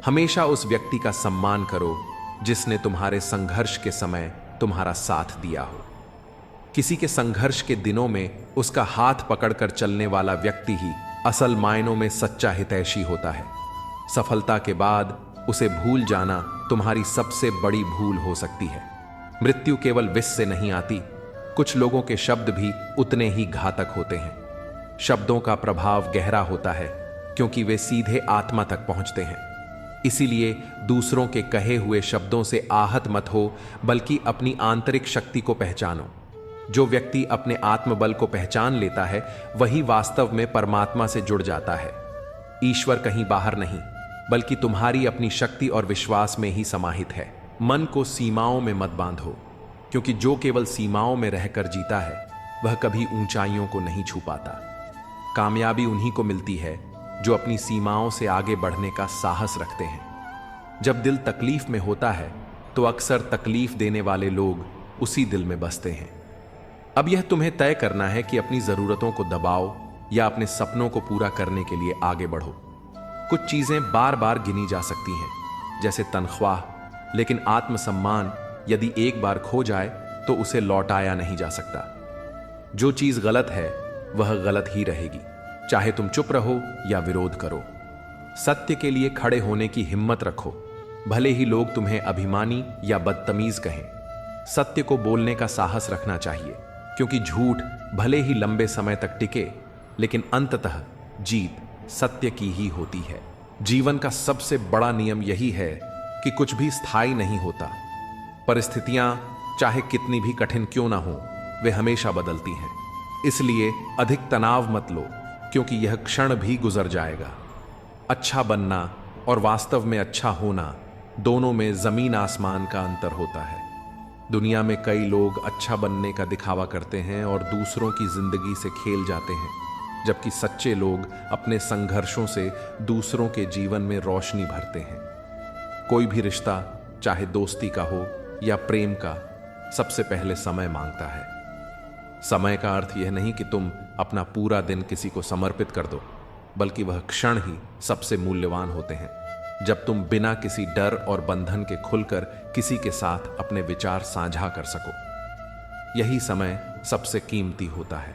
हमेशा उस व्यक्ति का सम्मान करो जिसने तुम्हारे संघर्ष के समय तुम्हारा साथ दिया हो। किसी के संघर्ष के दिनों में उसका हाथ पकड़कर चलने वाला व्यक्ति ही असल मायनों में सच्चा हितैषी होता है। सफलता के बाद उसे भूल जाना तुम्हारी सबसे बड़ी भूल हो सकती है। मृत्यु केवल विष से नहीं आती, कुछ लोगों के शब्द भी उतने ही घातक होते हैं। शब्दों का प्रभाव गहरा होता है, क्योंकि वे सीधे आत्मा तक पहुंचते हैं। इसीलिए दूसरों के कहे हुए शब्दों से आहत मत हो, बल्कि अपनी आंतरिक शक्ति को पहचानो। जो व्यक्ति अपने आत्मबल को पहचान लेता है, वही वास्तव में परमात्मा से जुड़ जाता है। ईश्वर कहीं बाहर नहीं, बल्कि तुम्हारी अपनी शक्ति और विश्वास में ही समाहित है। मन को सीमाओं में मत बांधो, क्योंकि जो केवल सीमाओं में रहकर जीता है, वह कभी ऊंचाइयों को नहीं छू पाता। कामयाबी उन्हीं को मिलती है जो अपनी सीमाओं से आगे बढ़ने का साहस रखते हैं। जब दिल तकलीफ में होता है, तो अक्सर तकलीफ देने वाले लोग उसी दिल में बसते हैं। अब यह तुम्हें तय करना है कि अपनी जरूरतों को दबाओ या अपने सपनों को पूरा करने के लिए आगे बढ़ो। कुछ चीजें बार बार गिनी जा सकती हैं, जैसे तनख्वाह, लेकिन आत्मसम्मान यदि एक बार खो जाए तो उसे लौटाया नहीं जा सकता। जो चीज गलत है वह गलत ही रहेगी, चाहे तुम चुप रहो या विरोध करो। सत्य के लिए खड़े होने की हिम्मत रखो, भले ही लोग तुम्हें अभिमानी या बदतमीज कहें। सत्य को बोलने का साहस रखना चाहिए, क्योंकि झूठ भले ही लंबे समय तक टिके, लेकिन अंततः जीत सत्य की ही होती है। जीवन का सबसे बड़ा नियम यही है कि कुछ भी स्थायी नहीं होता। परिस्थितियां चाहे कितनी भी कठिन क्यों ना हो, वे हमेशा बदलती हैं। इसलिए अधिक तनाव मत लो, क्योंकि यह क्षण भी गुजर जाएगा। अच्छा बनना और वास्तव में अच्छा होना, दोनों में जमीन आसमान का अंतर होता है। दुनिया में कई लोग अच्छा बनने का दिखावा करते हैं और दूसरों की जिंदगी से खेल जाते हैं, जबकि सच्चे लोग अपने संघर्षों से दूसरों के जीवन में रोशनी भरते हैं। कोई भी रिश्ता, चाहे दोस्ती का हो या प्रेम का, सबसे पहले समय मांगता है। समय का अर्थ यह नहीं कि तुम अपना पूरा दिन किसी को समर्पित कर दो, बल्कि वह क्षण ही सबसे मूल्यवान होते हैं, जब तुम बिना किसी डर और बंधन के खुलकर किसी के साथ अपने विचार साझा कर सको। यही समय सबसे कीमती होता है,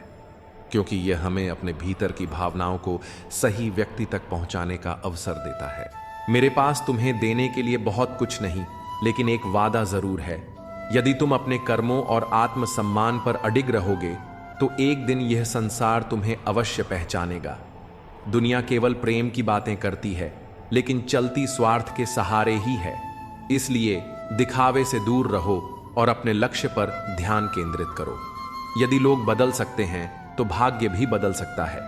क्योंकि यह हमें अपने भीतर की भावनाओं को सही व्यक्ति तक पहुंचाने का अवसर देता है। मेरे पास तुम्हें देने के लिए बहुत कुछ नहीं, लेकिन एक वादा जरूर है। यदि तुम अपने कर्मों और आत्मसम्मान पर अडिग रहोगे, तो एक दिन यह संसार तुम्हें अवश्य पहचानेगा। दुनिया केवल प्रेम की बातें करती है, लेकिन चलती स्वार्थ के सहारे ही है। इसलिए दिखावे से दूर रहो और अपने लक्ष्य पर ध्यान केंद्रित करो। यदि लोग बदल सकते हैं, तो भाग्य भी बदल सकता है,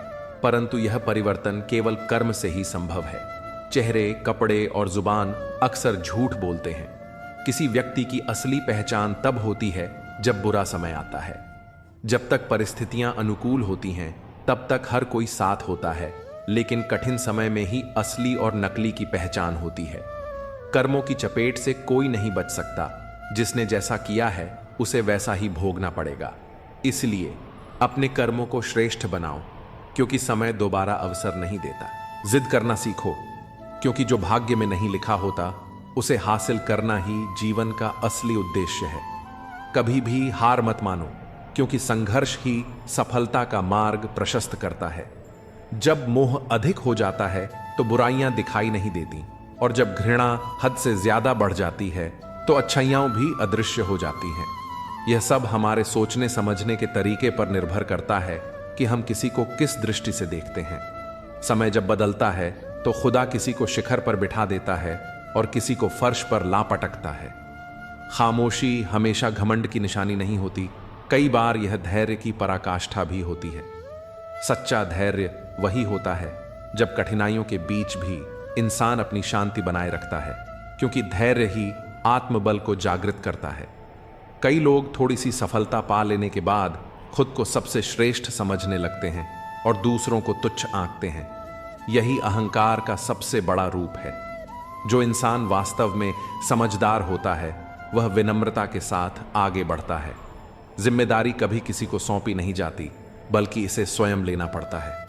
परंतु यह परिवर्तन केवल कर्म से ही संभव है। चेहरे, कपड़े और जुबान अक्सर झूठ बोलते हैं। किसी व्यक्ति की असली पहचान तब होती है जब बुरा समय आता है। जब तक परिस्थितियां अनुकूल होती हैं, तब तक हर कोई साथ होता है, लेकिन कठिन समय में ही असली और नकली की पहचान होती है। कर्मों की चपेट से कोई नहीं बच सकता। जिसने जैसा किया है, उसे वैसा ही भोगना पड़ेगा। इसलिए अपने कर्मों को श्रेष्ठ बनाओ, क्योंकि समय दोबारा अवसर नहीं देता। जिद करना सीखो, क्योंकि जो भाग्य में नहीं लिखा होता उसे हासिल करना ही जीवन का असली उद्देश्य है। कभी भी हार मत मानो, क्योंकि संघर्ष ही सफलता का मार्ग प्रशस्त करता है। जब मोह अधिक हो जाता है तो बुराइयां दिखाई नहीं देती, और जब घृणा हद से ज्यादा बढ़ जाती है तो अच्छाइयां भी अदृश्य हो जाती हैं। यह सब हमारे सोचने समझने के तरीके पर निर्भर करता है कि हम किसी को किस दृष्टि से देखते हैं। समय जब बदलता है तो खुदा किसी को शिखर पर बिठा देता है और किसी को फर्श पर ला पटकता है। खामोशी हमेशा घमंड की निशानी नहीं होती, कई बार यह धैर्य की पराकाष्ठा भी होती है। सच्चा धैर्य वही होता है जब कठिनाइयों के बीच भी इंसान अपनी शांति बनाए रखता है, क्योंकि धैर्य ही आत्मबल को जागृत करता है। कई लोग थोड़ी सी सफलता पा लेने के बाद खुद को सबसे श्रेष्ठ समझने लगते हैं और दूसरों को तुच्छ आंकते हैं। यही अहंकार का सबसे बड़ा रूप है। जो इंसान वास्तव में समझदार होता है वह विनम्रता के साथ आगे बढ़ता है। जिम्मेदारी कभी किसी को सौंपी नहीं जाती, बल्कि इसे स्वयं लेना पड़ता है।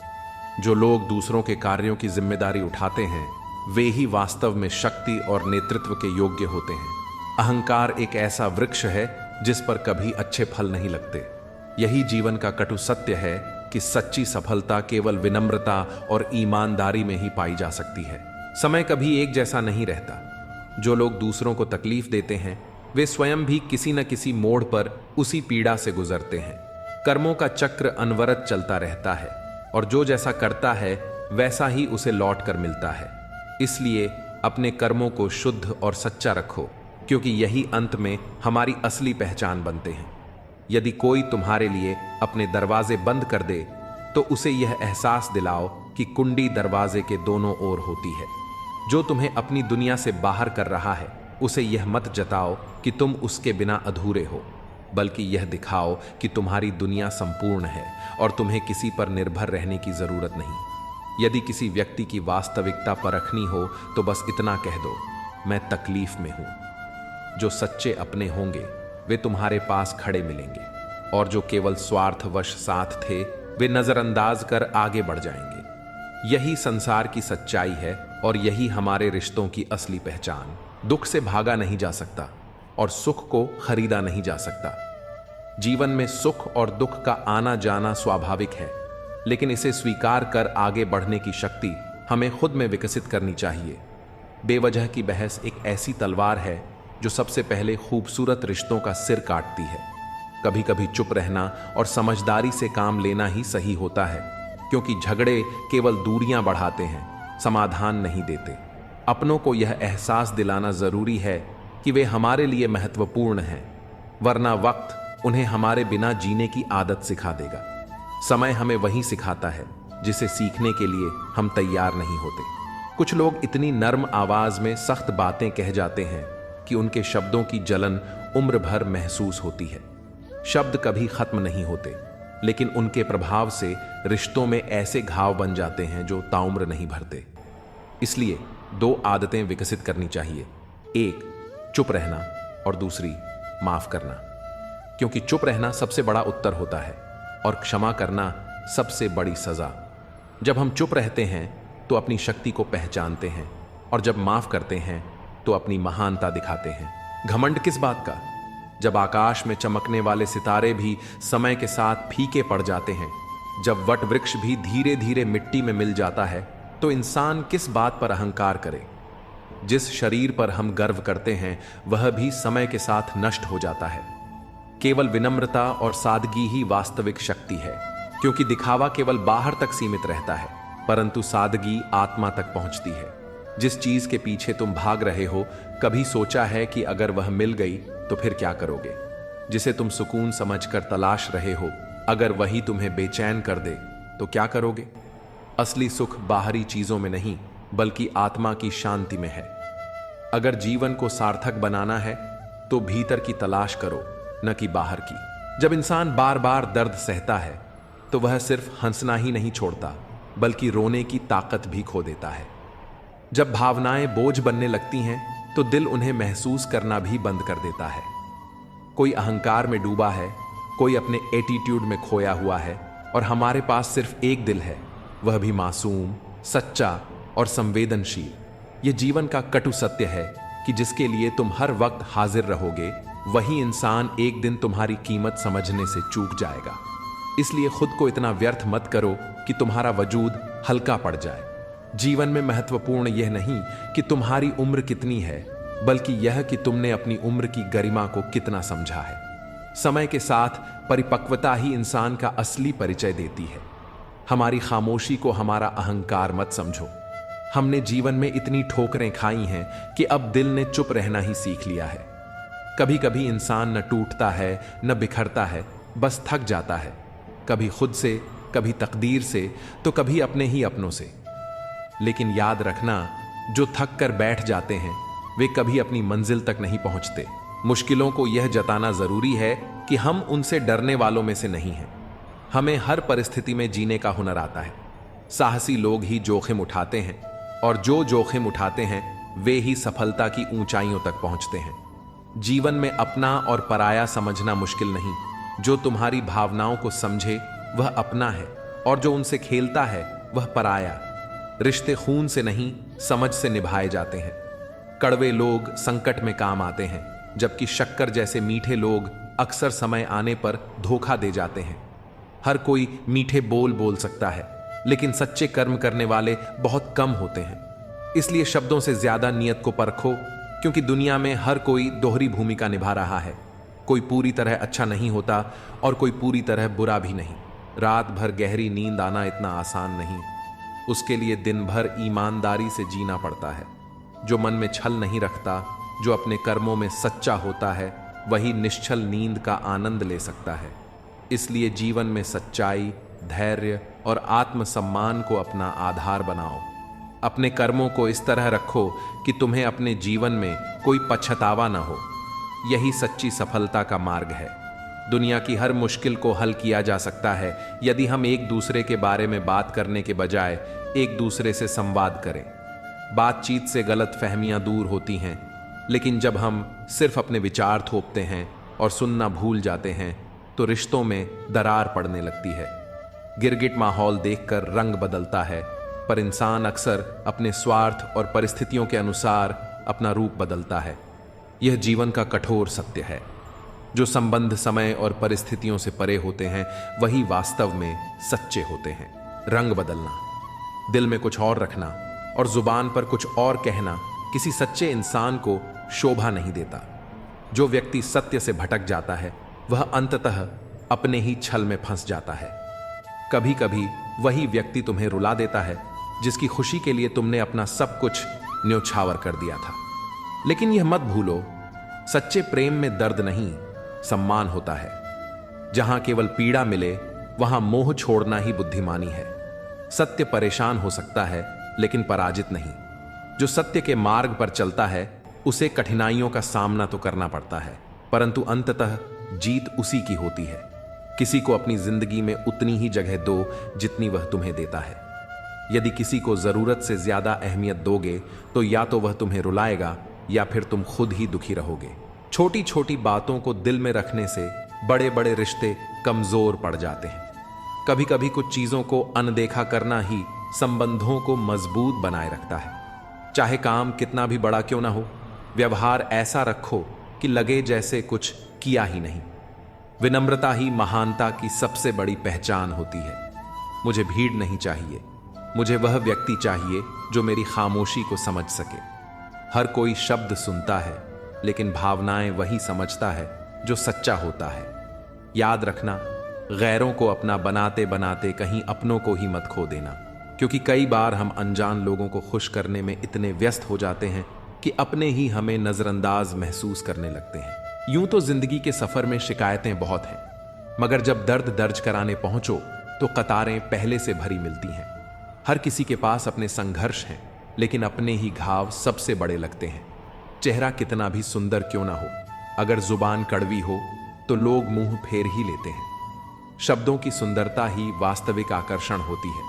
जो लोग दूसरों के कार्यों की जिम्मेदारी उठाते हैं वे ही वास्तव में शक्ति और नेतृत्व के योग्य होते हैं। अहंकार एक ऐसा वृक्ष है जिस पर कभी अच्छे फल नहीं लगते। यही जीवन का कटु सत्य है कि सच्ची सफलता केवल विनम्रता और ईमानदारी में ही पाई जा सकती है। समय कभी एक जैसा नहीं रहता। जो लोग दूसरों को तकलीफ देते हैं वे स्वयं भी किसी न किसी मोड़ पर उसी पीड़ा से गुजरते हैं। कर्मों का चक्र अनवरत चलता रहता है और जो जैसा करता है वैसा ही उसे लौट कर मिलता है। इसलिए अपने कर्मों को शुद्ध और सच्चा रखो, क्योंकि यही अंत में हमारी असली पहचान बनते हैं। यदि कोई तुम्हारे लिए अपने दरवाजे बंद कर दे तो उसे यह एहसास दिलाओ कि कुंडी दरवाजे के दोनों ओर होती है। जो तुम्हें अपनी दुनिया से बाहर कर रहा है उसे यह मत जताओ कि तुम उसके बिना अधूरे हो, बल्कि यह दिखाओ कि तुम्हारी दुनिया संपूर्ण है और तुम्हें किसी पर निर्भर रहने की जरूरत नहीं। यदि किसी व्यक्ति की वास्तविकता परखनी हो तो बस इतना कह दो, मैं तकलीफ में हूं। जो सच्चे अपने होंगे वे तुम्हारे पास खड़े मिलेंगे, और जो केवल स्वार्थवश साथ थे वे नजरअंदाज कर आगे बढ़ जाएंगे। यही संसार की सच्चाई है और यही हमारे रिश्तों की असली पहचान। दुख से भागा नहीं जा सकता और सुख को खरीदा नहीं जा सकता। जीवन में सुख और दुख का आना जाना स्वाभाविक है, लेकिन इसे स्वीकार कर आगे बढ़ने की शक्ति हमें खुद में विकसित करनी चाहिए। बेवजह की बहस एक ऐसी तलवार है जो सबसे पहले खूबसूरत रिश्तों का सिर काटती है। कभी कभी चुप रहना और समझदारी से काम लेना ही सही होता है, क्योंकि झगड़े केवल दूरियां बढ़ाते हैं, समाधान नहीं देते। अपनों को यह एहसास दिलाना जरूरी है कि वे हमारे लिए महत्वपूर्ण हैं, वरना वक्त उन्हें हमारे बिना जीने की आदत सिखा देगा। समय हमें वही सिखाता है जिसे सीखने के लिए हम तैयार नहीं होते। कुछ लोग इतनी नर्म आवाज में सख्त बातें कह जाते हैं कि उनके शब्दों की जलन उम्र भर महसूस होती है। शब्द कभी खत्म नहीं होते, लेकिन उनके प्रभाव से रिश्तों में ऐसे घाव बन जाते हैं जो ताउम्र नहीं भरते। इसलिए 2 आदतें विकसित करनी चाहिए, एक चुप रहना और दूसरी माफ करना, क्योंकि चुप रहना सबसे बड़ा उत्तर होता है और क्षमा करना सबसे बड़ी सजा। जब हम चुप रहते हैं तो अपनी शक्ति को पहचानते हैं, और जब माफ करते हैं तो अपनी महानता दिखाते हैं। घमंड किस बात का? जब आकाश में चमकने वाले सितारे भी समय के साथ फीके पड़ जाते हैं, जब वट वृक्ष भी धीरे धीरे मिट्टी में मिल जाता है, तो इंसान किस बात पर अहंकार करे? जिस शरीर पर हम गर्व करते हैं वह भी समय के साथ नष्ट हो जाता है। केवल विनम्रता और सादगी ही वास्तविक शक्ति है, क्योंकि दिखावा केवल बाहर तक सीमित रहता है, परंतु सादगी आत्मा तक पहुंचती है। जिस चीज के पीछे तुम भाग रहे हो, कभी सोचा है कि अगर वह मिल गई तो फिर क्या करोगे? जिसे तुम सुकून समझकर तलाश रहे हो, अगर वही तुम्हें बेचैन कर दे तो क्या करोगे? असली सुख बाहरी चीजों में नहीं, बल्कि आत्मा की शांति में है। अगर जीवन को सार्थक बनाना है तो भीतर की तलाश करो, न कि बाहर की। जब इंसान बार बार दर्द सहता है तो वह सिर्फ हंसना ही नहीं छोड़ता, बल्कि रोने की ताकत भी खो देता है। जब भावनाएं बोझ बनने लगती हैं तो दिल उन्हें महसूस करना भी बंद कर देता है। कोई अहंकार में डूबा है, कोई अपने एटीट्यूड में खोया हुआ है, और हमारे पास सिर्फ एक दिल है, वह भी मासूम, सच्चा और संवेदनशील। यह जीवन का कटु सत्य है कि जिसके लिए तुम हर वक्त हाजिर रहोगे, वही इंसान एक दिन तुम्हारी कीमत समझने से चूक जाएगा। इसलिए खुद को इतना व्यर्थ मत करो कि तुम्हारा वजूद हल्का पड़ जाए। जीवन में महत्वपूर्ण यह नहीं कि तुम्हारी उम्र कितनी है, बल्कि यह कि तुमने अपनी उम्र की गरिमा को कितना समझा है। समय के साथ परिपक्वता ही इंसान का असली परिचय देती है। हमारी खामोशी को हमारा अहंकार मत समझो। हमने जीवन में इतनी ठोकरें खाई हैं कि अब दिल ने चुप रहना ही सीख लिया है। कभी कभी इंसान न टूटता है न बिखरता है, बस थक जाता है, कभी खुद से, कभी तकदीर से, तो कभी अपने ही अपनों से। लेकिन याद रखना, जो थक कर बैठ जाते हैं वे कभी अपनी मंजिल तक नहीं पहुंचते। मुश्किलों को यह जताना जरूरी है कि हम उनसे डरने वालों में से नहीं हैं। हमें हर परिस्थिति में जीने का हुनर आता है। साहसी लोग ही जोखिम उठाते हैं, और जो जोखिम उठाते हैं वे ही सफलता की ऊंचाइयों तक पहुंचते हैं। जीवन में अपना और पराया समझना मुश्किल नहीं। जो तुम्हारी भावनाओं को समझे वह अपना है, और जो उनसे खेलता है वह पराया। रिश्ते खून से नहीं, समझ से निभाए जाते हैं। कड़वे लोग संकट में काम आते हैं, जबकि शक्कर जैसे मीठे लोग अक्सर समय आने पर धोखा दे जाते हैं। हर कोई मीठे बोल बोल सकता है, लेकिन सच्चे कर्म करने वाले बहुत कम होते हैं। इसलिए शब्दों से ज्यादा नियत को परखो, क्योंकि दुनिया में हर कोई दोहरी भूमिका निभा रहा है। कोई पूरी तरह अच्छा नहीं होता और कोई पूरी तरह बुरा भी नहीं। रात भर गहरी नींद आना इतना आसान नहीं। उसके लिए दिन भर ईमानदारी से जीना पड़ता है। जो मन में छल नहीं रखता, जो अपने कर्मों में सच्चा होता है, वही निश्चल नींद का आनंद ले सकता है। इसलिए जीवन में सच्चाई, धैर्य और आत्मसम्मान को अपना आधार बनाओ। अपने कर्मों को इस तरह रखो कि तुम्हें अपने जीवन में कोई पछतावा न हो। यही सच्ची सफलता का मार्ग है। दुनिया की हर मुश्किल को हल किया जा सकता है यदि हम एक दूसरे के बारे में बात करने के बजाय एक दूसरे से संवाद करें। बातचीत से गलत फहमियां दूर होती हैं, लेकिन जब हम सिर्फ अपने विचार थोपते हैं और सुनना भूल जाते हैं तो रिश्तों में दरार पड़ने लगती है। गिरगिट माहौल देखकर रंग बदलता है, पर इंसान अक्सर अपने स्वार्थ और परिस्थितियों के अनुसार अपना रूप बदलता है। यह जीवन का कठोर सत्य है। जो संबंध समय और परिस्थितियों से परे होते हैं वही वास्तव में सच्चे होते हैं। रंग बदलना, दिल में कुछ और रखना और जुबान पर कुछ और कहना किसी सच्चे इंसान को शोभा नहीं देता। जो व्यक्ति सत्य से भटक जाता है वह अंततः अपने ही छल में फंस जाता है। कभी कभी वही व्यक्ति तुम्हें रुला देता है जिसकी खुशी के लिए तुमने अपना सब कुछ न्योछावर कर दिया था। लेकिन यह मत भूलो, सच्चे प्रेम में दर्द नहीं, सम्मान होता है। जहां केवल पीड़ा मिले वहां मोह छोड़ना ही बुद्धिमानी है। सत्य परेशान हो सकता है लेकिन पराजित नहीं। जो सत्य के मार्ग पर चलता है उसे कठिनाइयों का सामना तो करना पड़ता है, परंतु अंततः जीत उसी की होती है। किसी को अपनी जिंदगी में उतनी ही जगह दो जितनी वह तुम्हें देता है। यदि किसी को जरूरत से ज्यादा अहमियत दोगे तो या तो वह तुम्हें रुलाएगा या फिर तुम खुद ही दुखी रहोगे। छोटी छोटी बातों को दिल में रखने से बड़े बड़े रिश्ते कमजोर पड़ जाते हैं। कभी कभी कुछ चीजों को अनदेखा करना ही संबंधों को मजबूत बनाए रखता है। चाहे काम कितना भी बड़ा क्यों ना हो, व्यवहार ऐसा रखो कि लगे जैसे कुछ किया ही नहीं। विनम्रता ही महानता की सबसे बड़ी पहचान होती है। मुझे भीड़ नहीं चाहिए, मुझे वह व्यक्ति चाहिए जो मेरी खामोशी को समझ सके। हर कोई शब्द सुनता है लेकिन भावनाएं वही समझता है जो सच्चा होता है। याद रखना, गैरों को अपना बनाते बनाते कहीं अपनों को ही मत खो देना, क्योंकि कई बार हम अनजान लोगों को खुश करने में इतने व्यस्त हो जाते हैं कि अपने ही हमें नजरअंदाज महसूस करने लगते हैं। यूं तो जिंदगी के सफर में शिकायतें बहुत हैं, मगर जब दर्द दर्ज कराने पहुंचो तो कतारें पहले से भरी मिलती हैं। हर किसी के पास अपने संघर्ष हैं, लेकिन अपने ही घाव सबसे बड़े लगते हैं। चेहरा कितना भी सुंदर क्यों ना हो, अगर जुबान कड़वी हो तो लोग मुंह फेर ही लेते हैं। शब्दों की सुंदरता ही वास्तविक आकर्षण होती है,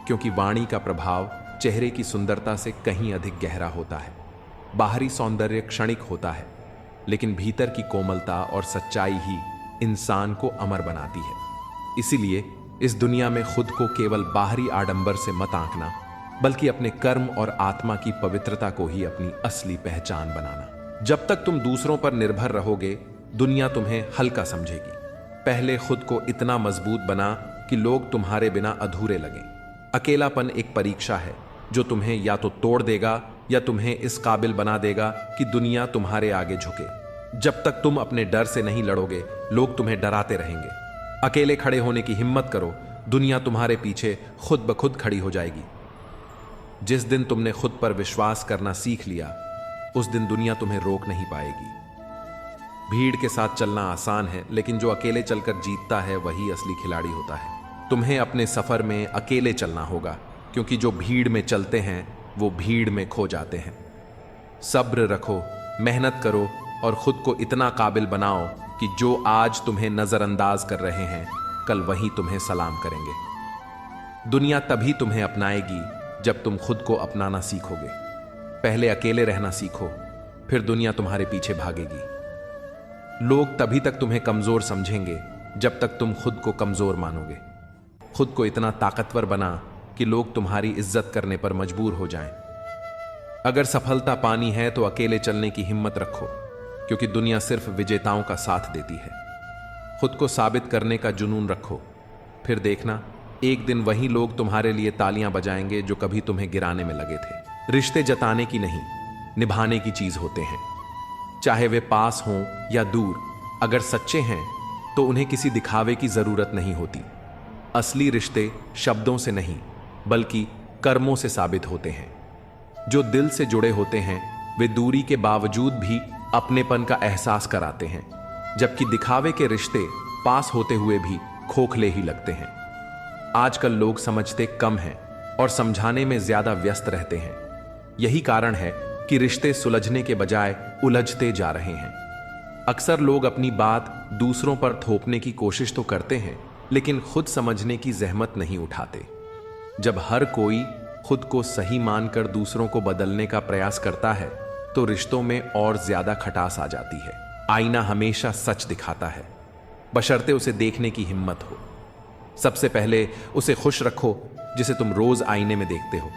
क्योंकि वाणी का प्रभाव चेहरे की सुंदरता से कहीं अधिक गहरा होता है। बाहरी सौंदर्य क्षणिक होता है, लेकिन भीतर की कोमलता और सच्चाई ही इंसान को अमर बनाती है। इसीलिए इस दुनिया में खुद को केवल बाहरी आडंबर से मत आंकना, बल्कि अपने कर्म और आत्मा की पवित्रता को ही अपनी असली पहचान बनाना। जब तक तुम दूसरों पर निर्भर रहोगे, दुनिया तुम्हें हल्का समझेगी। पहले खुद को इतना मजबूत बना कि लोग तुम्हारे बिना अधूरे लगें। अकेलापन एक परीक्षा है जो तुम्हें या तो तोड़ देगा या तुम्हें इस काबिल बना देगा कि दुनिया तुम्हारे आगे झुके। जब तक तुम अपने डर से नहीं लड़ोगे, लोग तुम्हें डराते रहेंगे। अकेले खड़े होने की हिम्मत करो, दुनिया तुम्हारे पीछे खुद ब खुद खड़ी हो जाएगी। जिस दिन तुमने खुद पर विश्वास करना सीख लिया, उस दिन दुनिया तुम्हें रोक नहीं पाएगी। भीड़ के साथ चलना आसान है, लेकिन जो अकेले चलकर जीतता है वही असली खिलाड़ी होता है। तुम्हें अपने सफर में अकेले चलना होगा, क्योंकि जो भीड़ में चलते हैं वो भीड़ में खो जाते हैं। सब्र रखो, मेहनत करो और खुद को इतना काबिल बनाओ कि जो आज तुम्हें नजरअंदाज कर रहे हैं, कल वही तुम्हें सलाम करेंगे। दुनिया तभी तुम्हें अपनाएगी जब तुम खुद को अपनाना सीखोगे। पहले अकेले रहना सीखो, फिर दुनिया तुम्हारे पीछे भागेगी। लोग तभी तक तुम्हें कमजोर समझेंगे जब तक तुम खुद को कमजोर मानोगे। खुद को इतना ताकतवर बना कि लोग तुम्हारी इज्जत करने पर मजबूर हो जाएं। अगर सफलता पानी है तो अकेले चलने की हिम्मत रखो, क्योंकि दुनिया सिर्फ विजेताओं का साथ देती है। खुद को साबित करने का जुनून रखो, फिर देखना एक दिन वही लोग तुम्हारे लिए तालियां बजाएंगे जो कभी तुम्हें गिराने में लगे थे। रिश्ते जताने की नहीं, निभाने की चीज होते हैं। चाहे वे पास हों या दूर, अगर सच्चे हैं तो उन्हें किसी दिखावे की जरूरत नहीं होती। असली रिश्ते शब्दों से नहीं, बल्कि कर्मों से साबित होते हैं। जो दिल से जुड़े होते हैं वे दूरी के बावजूद भी अपनेपन का एहसास कराते हैं, जबकि दिखावे के रिश्ते पास होते हुए भी खोखले ही लगते हैं। आजकल लोग समझते कम हैं और समझाने में ज्यादा व्यस्त रहते हैं। यही कारण है कि रिश्ते सुलझने के बजाय उलझते जा रहे हैं। अक्सर लोग अपनी बात दूसरों पर थोपने की कोशिश तो करते हैं, लेकिन खुद समझने की जहमत नहीं उठाते। जब हर कोई खुद को सही मानकर दूसरों को बदलने का प्रयास करता है, तो रिश्तों में और ज्यादा खटास आ जाती है। आईना हमेशा सच दिखाता है, बशर्ते उसे देखने की हिम्मत हो। सबसे पहले उसे खुश रखो जिसे तुम रोज आईने में देखते हो।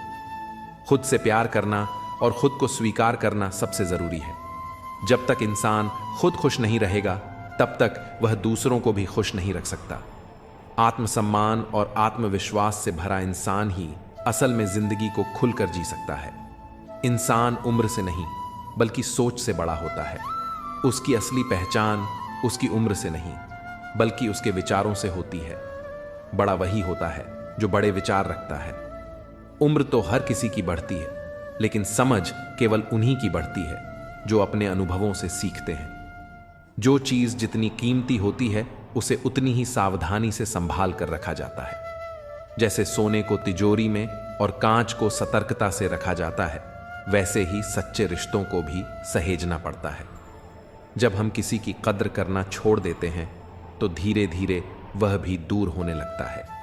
खुद से प्यार करना और खुद को स्वीकार करना सबसे जरूरी है। जब तक इंसान खुद खुश नहीं रहेगा, तब तक वह दूसरों को भी खुश नहीं रख सकता। आत्मसम्मान और आत्मविश्वास से भरा इंसान ही असल में जिंदगी को खुलकर जी सकता है। इंसान उम्र से नहीं, बल्कि सोच से बड़ा होता है। उसकी असली पहचान उसकी उम्र से नहीं, बल्कि उसके विचारों से होती है। बड़ा वही होता है जो बड़े विचार रखता है। उम्र तो हर किसी की बढ़ती है, लेकिन समझ केवल उन्हीं की बढ़ती है जो अपने अनुभवों से सीखते हैं। जो चीज जितनी कीमती होती है, उसे उतनी ही सावधानी से संभाल कर रखा जाता है। जैसे सोने को तिजोरी में और कांच को सतर्कता से रखा जाता है, वैसे ही सच्चे रिश्तों को भी सहेजना पड़ता है। जब हम किसी की कद्र करना छोड़ देते हैं, तो धीरे धीरे वह भी दूर होने लगता है।